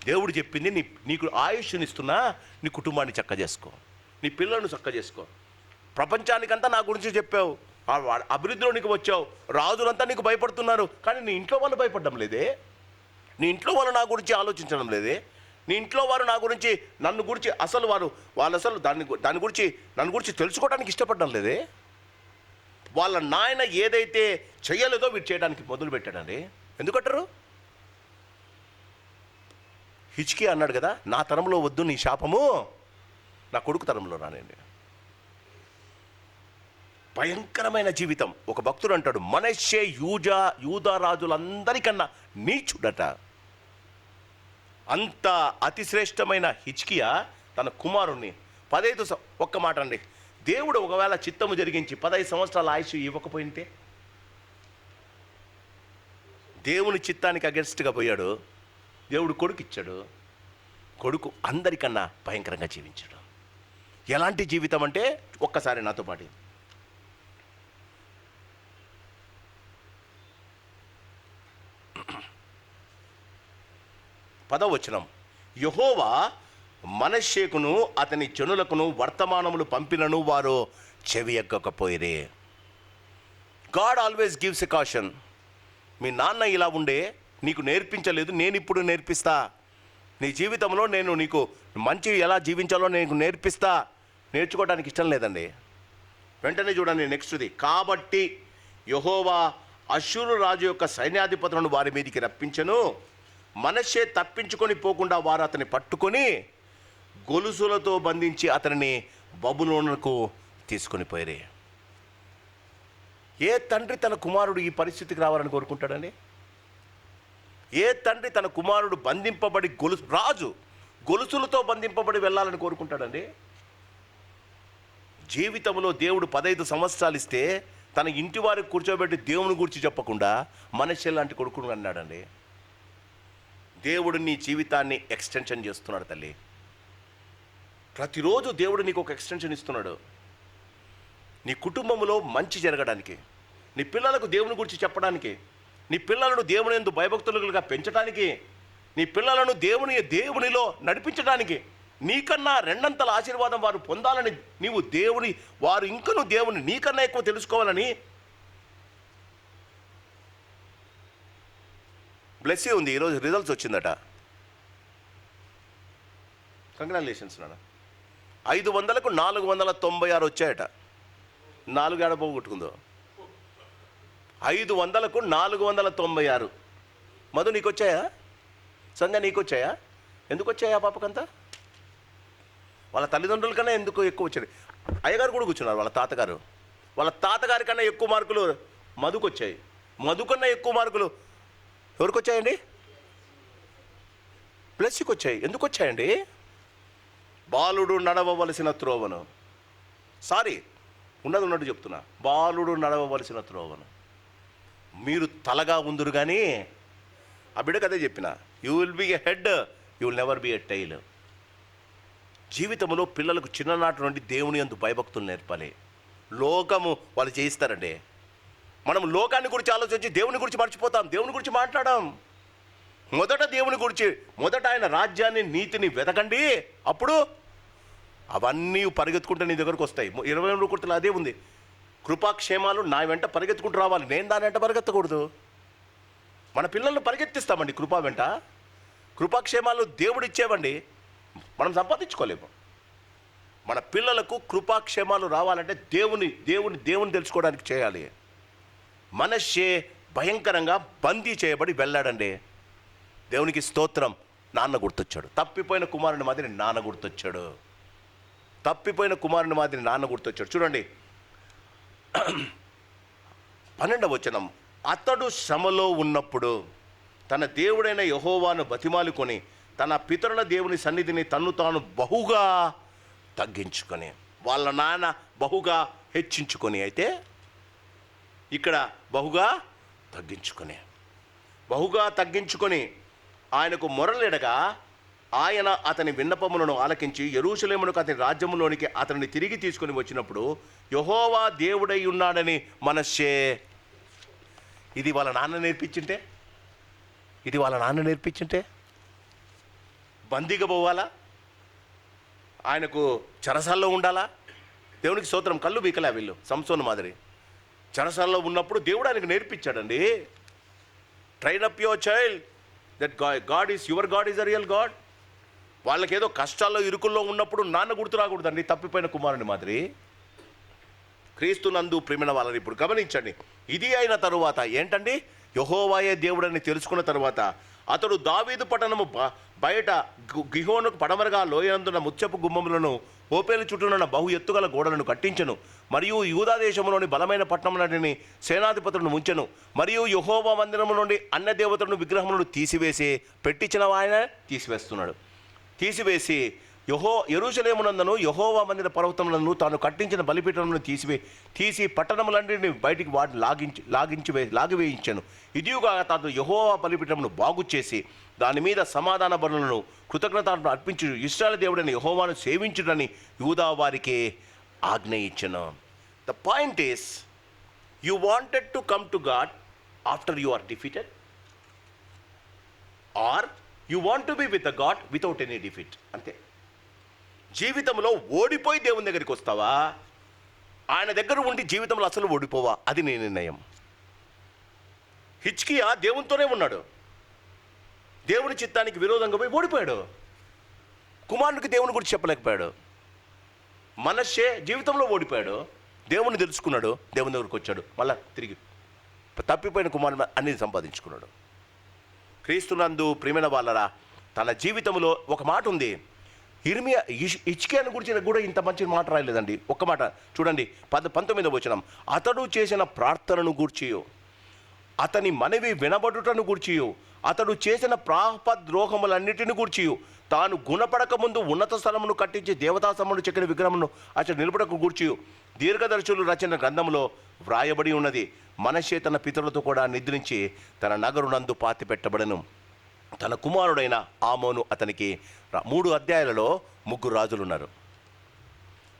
దేవుడు చెప్పింది, నీకు ఆయుష్నిస్తున్నా నీ కుటుంబాన్ని చక్క చేసుకో, నీ పిల్లలను చక్క చేసుకో. ప్రపంచానికంతా నా గురించి చెప్పావు, అభివృద్ధిలోనికి వచ్చావు, రాజులంతా నీకు భయపడుతున్నారు, కానీ నీ ఇంట్లో వాళ్ళు భయపడడం లేదే, నీ ఇంట్లో వాళ్ళు నా గురించి ఆలోచించడం లేదే. నీ ఇంట్లో వారు నన్ను గురించి అసలు వాళ్ళు అసలు దాని గురించి నన్ను గురించి తెలుసుకోవడానికి ఇష్టపడడం లేదే. వాళ్ళ నాయన ఏదైతే చెయ్యలేదో వీడు చేయడానికి మొదలు పెట్టాడండి. ఎందుకంటారు? హిజ్కియా అన్నాడు కదా, నా తరంలో వద్దు నీ శాపము, నా కొడుకు తరంలో రానండి. భయంకరమైన జీవితం. ఒక భక్తుడు అంటాడు, మనష్షే యూదా రాజులందరికన్నా నీచుడట. అంత అతిశ్రేష్టమైన హిజ్కియా తన కుమారుణ్ణి 15 ఒక్క మాట అండి, దేవుడు ఒకవేళ చిత్తము జరిగించి 15 సంవత్సరాల ఆయుష్ ఇవ్వకపోయింటే, దేవుని చిత్తానికి అగెన్స్ట్గా పోయాడు. దేవుడు కొడుకు ఇచ్చాడు. కొడుకు అందరికన్నా భయంకరంగా జీవించాడు. ఎలాంటి జీవితం అంటే, ఒక్కసారి నాతో పాటు 10వ వచనం, యెహోవా మనష్షేకును అతని జనులకును వర్తమానములు పంపినను వారు చెవి ఎక్కకపోయిరే. God always gives a caution. మీ నాన్న ఇలా ఉండే, నీకు నేర్పించలేదు, నేను ఇప్పుడు నేర్పిస్తా. నీ జీవితంలో నేను నీకు మంచి ఎలా జీవించాలో నీకు నేర్పిస్తా. నేర్చుకోవడానికి ఇష్టం లేదండి. వెంటనే చూడండి నెక్స్ట్ది, కాబట్టి యెహోవా అష్షూరు రాజు యొక్క సైన్యాధిపతులను వారి మీదికి రప్పించెను. మనష్షే తప్పించుకొని పోకుండా వారు అతన్ని పట్టుకొని గొలుసులతో బంధించి అతనిని బబులోనుకు తీసుకొని పోయారు. ఏ తండ్రి తన కుమారుడు ఈ పరిస్థితికి రావాలని కోరుకుంటాడండి? ఏ తండ్రి తన కుమారుడు బంధింపబడి రాజు గొలుసులతో బంధింపబడి వెళ్ళాలని కోరుకుంటాడండి? జీవితంలో దేవుడు 15 సంవత్సరాలు ఇస్తే తన ఇంటి వారికి కూర్చోబెట్టి దేవుని గురించి చెప్పకుండా మనష్షే లాంటి కొడుకును అన్నాడండి. దేవుడు నీ జీవితాన్ని ఎక్స్టెన్షన్ చేస్తున్నాడు తల్లి. ప్రతిరోజు దేవుడు నీకు ఒక ఎక్స్టెన్షన్ ఇస్తున్నాడు. నీ కుటుంబంలో మంచి జరగడానికి, నీ పిల్లలకు దేవుని గురించి చెప్పడానికి, నీ పిల్లలను దేవుని యందు భయభక్తులుగా పెంచడానికి, నీ పిల్లలను దేవునిలో నడిపించడానికి, నీకన్నా 2 అంతల ఆశీర్వాదం వారు పొందాలని, వారు ఇంకనూ దేవుని నీకన్నా ఎక్కువ తెలుసుకోవాలని బ్లెస్సీ ఉంది. ఈరోజు రిజల్ట్స్ వచ్చిందట. కంగ్రాచులేషన్స్ నాన్న. 500కు 496 వచ్చాయట. 4 ఏడ పోగొట్టుకుందో. 500కు 496. మధు నీకు వచ్చాయా? సంధ్య నీకు వచ్చాయా? ఎందుకు వచ్చాయా పాపకంతా? వాళ్ళ తల్లిదండ్రుల కన్నా ఎందుకు ఎక్కువ వచ్చాయి? అయ్యగారు కూడా కూర్చున్నారు. వాళ్ళ తాతగారి కన్నా ఎక్కువ మార్కులు మధుకు వచ్చాయి. మధు కన్నా ఎక్కువ మార్కులు ఎవరికి వచ్చాయండి? బ్లెస్సీకి వచ్చాయి. ఎందుకు వచ్చాయండి? బాలుడు నడవవలసిన త్రోవను, ఉన్నట్టు చెప్తున్నా, బాలుడు నడవవలసిన త్రోవను మీరు తలగా ఉందురు కానీ, ఆ బిడ్డకు అదే చెప్పిన, you will be a head, you will never be a tail. జీవితంలో పిల్లలకు చిన్ననాటి నుండి దేవుని యందు భయభక్తులు నేర్పాలి. లోకము వాళ్ళు చేయిస్తారండి. మనం లోకాన్ని గురించి ఆలోచించి దేవుని గురించి మర్చిపోతాం. దేవుని గురించి మాట్లాడాం. మొదట ఆయన రాజ్యాన్ని, నీతిని వెతకండి, అప్పుడు అవన్నీ పరిగెత్తుకుంటే నీ దగ్గరకు వస్తాయి. 23 కుర్తలు అదే ఉంది, కృపాక్షేమాలు నా వెంట పరిగెత్తుకుంటూ రావాలి. నేను దాని వెంట పరిగెత్తకూడదు. మన పిల్లల్ని పరిగెత్తిస్తామండి కృపా వెంట. కృపాక్షేమాలు దేవుడు ఇచ్చేవండి, మనం సంపాదించుకోలేము. మన పిల్లలకు కృపాక్షేమాలు రావాలంటే దేవుని తెలుసుకోవడానికి చేయాలి. మనష్షే భయంకరంగా బందీ చేయబడి వెళ్ళాడండి. దేవునికి స్తోత్రం. నాన్న గుర్తొచ్చాడు. తప్పిపోయిన కుమారుని మాదిరి నాన్న గుర్తొచ్చాడు. చూడండి 12వ వచనం, అతడు శ్రమలో ఉన్నప్పుడు తన దేవుడైన యెహోవాను బతిమాలుకొని తన పితరుల దేవుని సన్నిధిని తన్ను తాను బహుగా తగ్గించుకొని, వాళ్ళ నాన్న బహుగా హెచ్చించుకొని, అయితే ఇక్కడ బహుగా తగ్గించుకొని ఆయనకు మొరలిడగా ఆయన అతని విన్నపములను ఆలకించి యెరూషలేమునకు అతని రాజ్యములోనికి అతనిని తిరిగి తీసుకొని వచ్చినప్పుడు యెహోవా దేవుడై ఉన్నాడని మనష్షే. ఇది వాళ్ళ నాన్న నేర్పించింటే బందీగా పోవాలా? ఆయనకు చెరసాల్లో ఉండాలా? దేవునికి స్తోత్రం. కళ్ళు బీకలే వీళ్ళు సంసోను మాదిరి. చెరసాల్లో ఉన్నప్పుడు దేవుడు ఆయనకు నేర్పించాడండి. Train up your child that God is your God is a real God. వాళ్ళకేదో కష్టాల్లో ఇరుకుల్లో ఉన్నప్పుడు నాన్న గుర్తు రాకూడదండి, తప్పిపోయిన కుమారుని మాదిరి. క్రీస్తునందు ప్రేమైన వాళ్ళని ఇప్పుడు గమనించండి. ఇది అయిన తరువాత ఏంటండి, యెహోవాయే దేవుడని తెలుసుకున్న తరువాత అతడు దావీదు పట్టణము బయట గిహోనుకు పడమరగా లోయందున్న ముత్యపు గుమ్మములను ఓపేలు చుట్టూనున్న బహు ఎత్తుగల గోడలను కట్టించెను. మరియు యూదా దేశంలోని బలమైన పట్టణములన్నిటిని సేనాధిపతులను ముంచెను. మరియు యెహోవా మందిరము నుండి అన్య దేవతలను విగ్రహములను తీసివేసి పెట్టించిన ఆయన తీసివేసి యెరూషలేమునందును యెహోవా మందిర పర్వతములను తాను కట్టించిన బలిపీఠములను తీసి పట్టణములన్నింటినీ బయటికి వాటిని లాగివేయించాను. ఇదియుగా తాను యెహోవా బలిపీఠమును బాగు చేసి దాని మీద సమాధాన బలులను కృతజ్ఞతలను అర్పించు ఇశ్రాయేలు దేవుడని యెహోవాను సేవించుడని యూదా వారికి ఆజ్ఞ ఇచ్చెను. The point is, you wanted to come to God after you are defeated, or you want to be with the God without any defeat. అంతే. జీవితంలో ఓడిపోయి దేవుని దగ్గరికి వస్తావా, ఆయన దగ్గర ఉండి జీవితంలో అసలు ఓడిపోవా? అది నీ నిర్ణయం. హిజ్కియా దేవునితోనే ఉన్నాడు, దేవుని చిత్తానికి విరోధంగా పోయి ఓడిపోయాడు. కుమారునికి దేవుని గురించి చెప్పలేకపోయాడు. మనష్షే జీవితంలో ఓడిపోయాడు, దేవుని తెలుసుకున్నాడు, దేవుని దగ్గరికి వచ్చాడు, మళ్ళా తిరిగి తప్పిపోయిన కుమారుని అన్ని సంపాదించుకున్నాడు. క్రీస్తునందు ప్రియమైన వాళ్ళరా, తన జీవితంలో ఒక మాట ఉంది. హిజ్కియాను గురించి కూడా ఇంత మంచి మాట రాయలేదండి. ఒక్క మాట చూడండి, 19వ వచనం. అతడు చేసిన ప్రార్థనను గూర్చియు అతని మనవి వినబడుటను గూర్చియు అతడు చేసిన ద్రోహములన్నిటిని గూర్చియు తాను గుణపడక ముందు ఉన్నత స్థలమును కట్టించి దేవతాసమును చెక్కిన విగ్రహమును అతడు నిలబడకు గూర్చియు దీర్ఘదర్శులు రచన గ్రంథంలో వ్రాయబడి ఉన్నది. మనష్షే తన పితరులతో కూడా నిద్రించి తన నగరునందు పాతిపెట్టబడెను. తన కుమారుడైన ఆమోను అతనికి 3 అధ్యాయాలలో 3 రాజులు ఉన్నారు.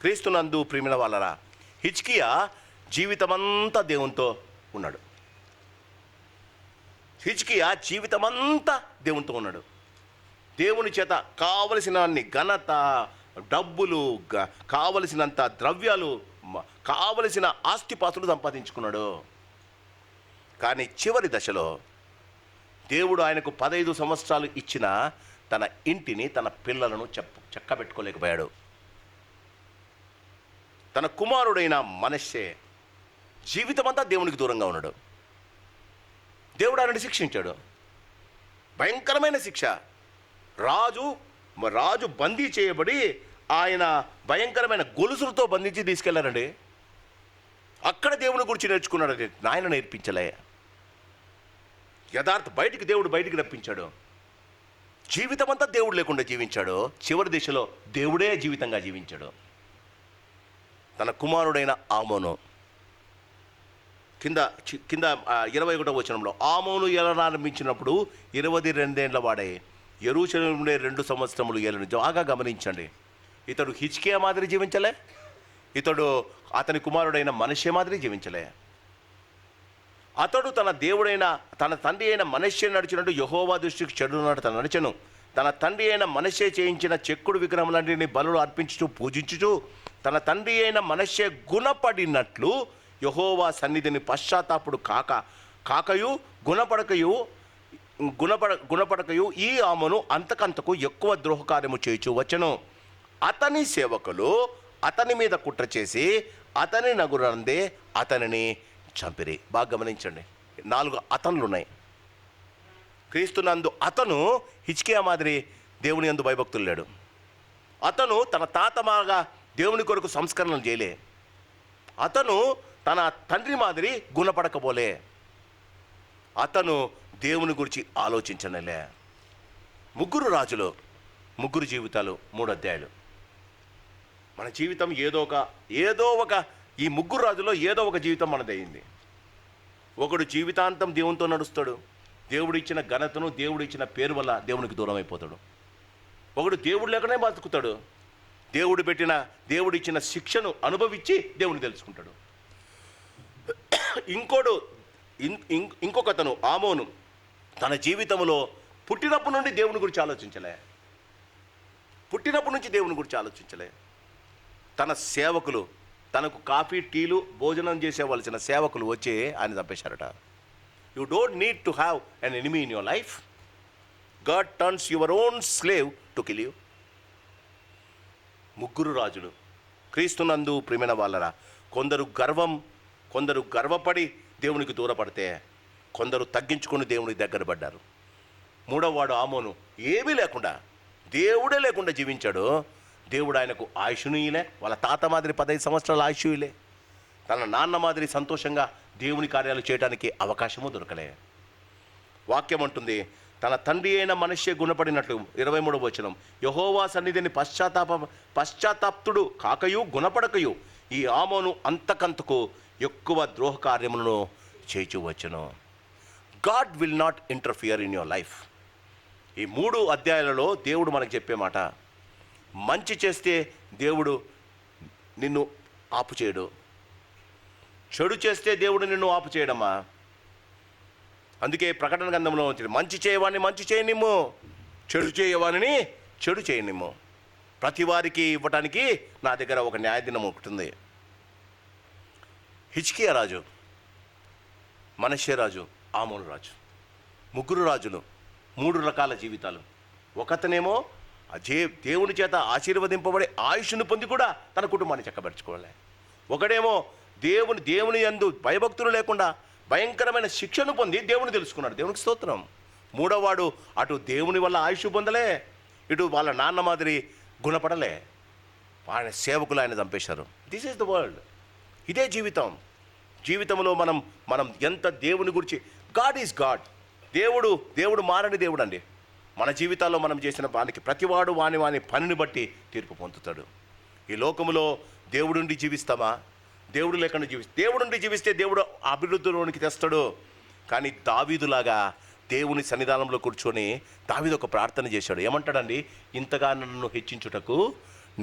క్రీస్తునందు ప్రియమైన వాళ్ళరా, హిజ్కియా జీవితమంతా దేవునితో ఉన్నాడు. హిజ్కియా జీవితమంతా దేవునితో ఉన్నాడు. దేవుని చేత కావలసిన ఘనత, డబ్బులు, కావలసినంత ద్రవ్యాలు, కావలసిన ఆస్తిపాస్తులు సంపాదించుకున్నాడు. కానీ చివరి దశలో దేవుడు ఆయనకు 15 సంవత్సరాలు ఇచ్చిన తన ఇంటిని, తన పిల్లలను చక్కబెట్టుకోలేకపోయాడు. తన కుమారుడైన మనష్షే జీవితమంతా దేవునికి దూరంగా ఉన్నాడు. దేవుడు ఆయనని శిక్షించాడు, భయంకరమైన శిక్ష. రాజు బందీ చేయబడి ఆయన భయంకరమైన గొలుసులతో బంధించి తీసుకెళ్లారండి. అక్కడ దేవుని గురించి నేర్చుకున్నాడు, నాయన నేర్పించలే. దేవుడు బయటికి రప్పించాడు. జీవితమంతా దేవుడు లేకుండా జీవించాడు. చివరి దిశలో దేవుడే జీవితంగా జీవించాడు. తన కుమారుడైన ఆమోను కింద 21వ వచనంలో, ఆమోను ఏలనారంభించినప్పుడు 22 ఏండ్ల వాడే యెరూషలేములో 2 సంవత్సరములు ఏలను. బాగా గమనించండి, ఇతడు హిజ్కియా మాదిరి జీవించలే, ఇతడు అతని కుమారుడైన మనష్షే మాదిరి జీవించలే. అతడు తన తండ్రి అయిన మనష్షే నడిచినట్టు యెహోవా దృష్టికి చెడునట్టు తను నడిచెను. తన తండ్రి అయిన మనష్షే చేయించిన చెక్కుడు విగ్రహములన్నిటిని బలులు అర్పించుచు పూజించుచు తన తండ్రి అయిన మనష్షే గుణపడినట్లు యెహోవా సన్నిధిని పశ్చాత్తాపుడు కాకయు గుణపడకయు ఈ ఆమెను అంతకంతకు ఎక్కువ ద్రోహకార్యము చేయుచు వచ్చెను. అతని సేవకులు అతని మీద కుట్ర చేసి అతని నగురందే అతనిని చంపిరి. బాగా గమనించండి, 4 అతనులు ఉన్నాయి. క్రీస్తునందు అతను హిజ్కియా మాదిరి దేవుని యందు భయభక్తులు లేడు. అతను తన తాత మాగా దేవుని కొరకు సంస్కరణలు చేయలే. అతను తన తండ్రి మాదిరి గుణపడకపోలే. అతను దేవుని గురించి ఆలోచించనలే. 3 రాజులు, 3 జీవితాలు, 3 అధ్యాయాలు. మన జీవితం ఏదో ఒక ఈ 3 రాజుల్లో ఏదో ఒక జీవితం మనదయింది. ఒకడు జీవితాంతం దేవునితో నడుస్తాడు, దేవుడు ఇచ్చిన ఘనతను, దేవుడు ఇచ్చిన పేరు వల్ల దేవునికి దూరం అయిపోతాడు. ఒకడు దేవుడు లేకనే బతుకుతాడు, దేవుడు ఇచ్చిన శిక్షను అనుభవించి దేవుని తెలుసుకుంటాడు. ఇంకొకతను ఆమోను తన జీవితంలో పుట్టినప్పటి నుండి దేవుని గురించి ఆలోచించలే. తన సేవకులు, తనకు కాఫీ టీలు భోజనం చేసేవలసిన సేవకులు వచ్చి ఆయన చంపేశారట. You don't need to have an enemy in your life. God turns your own slave to kill you. ముగ్గురు రాజులు. క్రీస్తునందు ప్రియమైన వాళ్ళరా, కొందరు గర్వపడి దేవునికి దూరపడితే, కొందరు తగ్గించుకొని దేవునికి దగ్గర పడ్డారు. మూడవవాడు ఆమోను ఏమీ లేకుండా, దేవుడే లేకుండా జీవించాడు. దేవుడు ఆయనకు ఆయుష్ను ఇలే, వాళ్ళ తాత మాదిరి 15 సంవత్సరాల ఆయుష్ ఇలే, తన నాన్న మాదిరి సంతోషంగా దేవుని కార్యాలు చేయడానికి అవకాశము దొరకలే. వాక్యం అంటుంది, తన తండ్రి అయిన మనిషి గుణపడినట్లు 23వ వచనం, యెహోవా సన్నిధిని పశ్చాత్తాప్తుడు కాకయు గుణపడకయు ఈ ఆమోను అంతకంతకు ఎక్కువ ద్రోహ కార్యములను చేయుచువచ్చును. God will not interfere in your life. ఈ 3 అధ్యాయాలలో దేవుడు మనకు చెప్పే మాట, మంచి చేస్తే దేవుడు నిన్ను ఆపు చేయడు, చెడు చేస్తే దేవుడు నిన్ను ఆపు చేయడమ్మా. అందుకే ప్రకటన గ్రంథంలో వచ్చింది, మంచి చేయవాడిని మంచి చేయనిమ్ము, చెడు చేయవాడిని చెడు చేయనిమ్ము. ప్రతి వారికి ఇవ్వటానికి నా దగ్గర ఒక న్యాయదినం ఒకటి ఉంది. హిజ్కియా రాజు, మనష్షే రాజు, ఆమోను రాజు, ముగ్గురు రాజులు, 3 రకాల జీవితాలు. ఒకతనేమో దేవుని చేత ఆశీర్వదింపబడి ఆయుష్ను పొంది కూడా తన కుటుంబాన్ని చక్కబెట్టుకోవాలి. ఒకడేమో దేవుని యందు భయభక్తులు లేకుండా భయంకరమైన శిక్షను పొంది దేవుని తెలుసుకున్నాడు. దేవునికి స్తోత్రం. మూడోవాడు అటు దేవుని వల్ల ఆయుష్ పొందలే, ఇటు వాళ్ళ నాన్న మాదిరి గుణపడలే, ఆయన సేవకులు ఆయన చంపేశారు. This is the world. ఇదే జీవితం. జీవితంలో మనం ఎంత దేవుని గురించి, గాడ్ ఈజ్ గాడ్. దేవుడు మారని దేవుడు అండి. మన జీవితాల్లో మనం చేసిన వానికి ప్రతివాడు వాని పనిని బట్టి తీర్పు పొందుతాడు. ఈ లోకములో దేవుడుండి జీవిస్తామా? దేవుడు లేకుండా దేవుడుండి జీవిస్తే దేవుడు అభివృద్ధిలోనికి తెస్తాడు. కానీ దావీదులాగా దేవుని సన్నిధానంలో కూర్చొని దావీదు ఒక ప్రార్థన చేశాడు. ఏమంటాడండి? ఇంతగా నన్ను హెచ్చించుటకు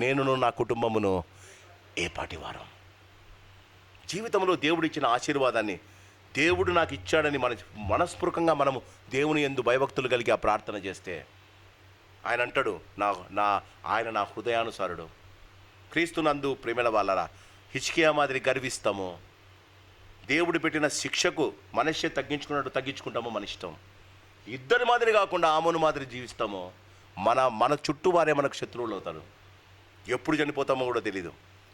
నేనును నా కుటుంబమును ఏపాటి వారం. జీవితంలో దేవుడు ఇచ్చిన ఆశీర్వాదాన్ని, దేవుడు నాకు ఇచ్చాడని మనస్ఫూర్తిగా మనము దేవుని యందు భయభక్తులు కలిగి ఆ ప్రార్థన చేస్తే, ఆయన అంటాడు, ఆయన నా హృదయానుసారుడు. క్రీస్తునందు ప్రేమైన వాళ్ళరా, హిజ్కియా మాదిరి గర్విస్తాము. దేవుడు పెట్టిన శిక్షకు మనష్షే తగ్గించుకుంటామో మన ఇష్టం. ఇద్దరి మాదిరి కాకుండా ఆమోను మాదిరి జీవిస్తామో మన చుట్టూ వారే మనకు శత్రువులు అవుతారు. ఎప్పుడు చనిపోతామో కూడా తెలీదు.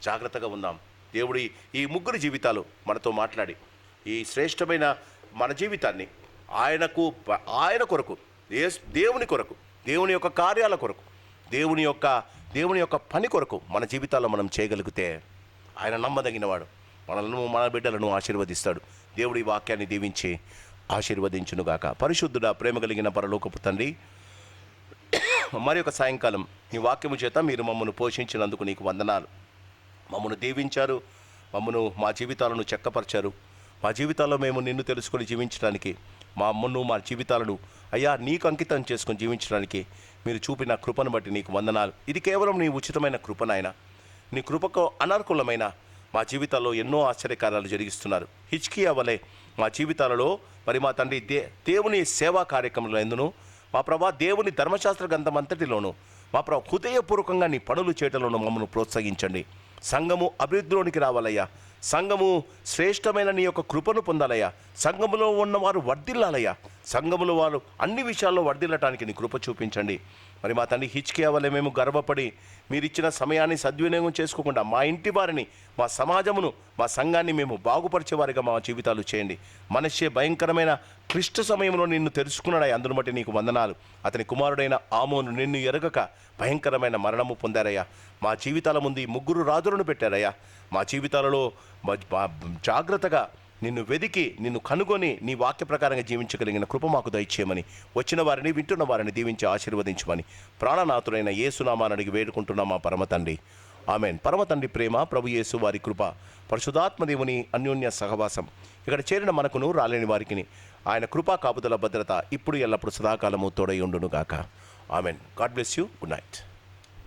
జాగ్రత్తగా ఉందాం. దేవుడి ఈ 3 జీవితాలు మనతో మాట్లాడి ఈ శ్రేష్టమైన మన జీవితాన్ని ఆయన కొరకు, దేవుని కొరకు, దేవుని యొక్క కార్యాల కొరకు, దేవుని యొక్క పని కొరకు మన జీవితాల్లో మనం చేయగలిగితే ఆయన నమ్మదగినవాడు. మన బిడ్డలను ఆశీర్వదిస్తాడు. దేవుడి వాక్యాన్ని దీవించి ఆశీర్వదించునుగాక. పరిశుద్ధుడా, ప్రేమ కలిగిన పరలోకపు తండ్రి, మరి ఒక సాయంకాలం నీ వాక్యము చేత మీరు మమ్మల్ని పోషించినందుకు నీకు వందనాలు. మమ్మల్ని దీవించారు, మా జీవితాలను చక్కపరిచారు. మా జీవితాల్లో మేము నిన్ను తెలుసుకొని జీవించడానికి, మా జీవితాలను అయ్యా నీకు అంకితం చేసుకొని జీవించడానికి మీరు చూపిన కృపను బట్టి నీకు వందనాలు. ఇది కేవలం నీ ఉచితమైన కృపనైనా, నీ కృపకు అనర్కులమైన మా జీవితాల్లో ఎన్నో ఆశ్చర్యకార్యాలు జరిగిస్తున్నారు. హిజ్కియా వలె మా జీవితాలలో మరి మా తండ్రి దేవుని సేవా కార్యక్రమంలో ఎందును మా ప్రభా దేవుని ధర్మశాస్త్ర గ్రంథం అంతటిలోనూ మా ప్రభా హృదయపూర్వకంగా నీ పనులు చేయటంలోనూ మమ్మల్ని ప్రోత్సహించండి. సంఘము అభివృద్ధిలోనికి రావాలయ్యా. సంఘము శ్రేష్టమైన నీ యొక్క కృపను పొందాలయ్యా. సంఘములో ఉన్నవారు వర్ధిల్లాలయ్యా. సంఘములో వారు అన్ని విషయాల్లో వర్ధిల్లటానికి నీ కృప చూపించండి. మరి మా తండ్రి హిజ్కియా వలె మేము గర్వపడి మీరిచ్చిన సమయాన్ని సద్వినియోగం చేసుకోకుండా మా ఇంటి వారిని, మా సమాజమును, మా సంఘాన్ని మేము బాగుపరిచేవారిగా మా జీవితాలు చేయండి. మనష్షే భయంకరమైన క్లిష్ట సమయంలో నిన్ను తెలుసుకున్నాడయ్యా. అందును బట్టి నీకు వందనాలు. అతని కుమారుడైన ఆమోను నిన్ను ఎరగక భయంకరమైన మరణము పొందారయ్యా. మా జీవితాల ముందు 3 రాజులను పెట్టారయ్యా. మా జీవితాలలో జాగ్రత్తగా నిన్ను వెదికి, నిన్ను కనుగొని నీ వాక్య ప్రకారంగా జీవించగలిగిన కృప మాకు దయచేయమని, వచ్చిన వారిని వింటున్న వారిని దీవించి ఆశీర్వదించమని ప్రాణనాథుడైన యేసునామాన్ని అడిగి వేడుకుంటున్నాం మా పరమ తండ్రి. ఆమెన్. పరమ తండ్రి ప్రేమ, ప్రభు యేసు వారి కృప, పరిశుద్ధాత్మదేవుని అన్యోన్య సహవాసం ఇక్కడ చేరిన మనకును రాలేని వారికి ఆయన కృపా కాపుదల భద్రత ఇప్పుడు ఎల్లప్పుడు సదాకాలము తోడై ఉండునుగాక. Amen. God bless you. Good night.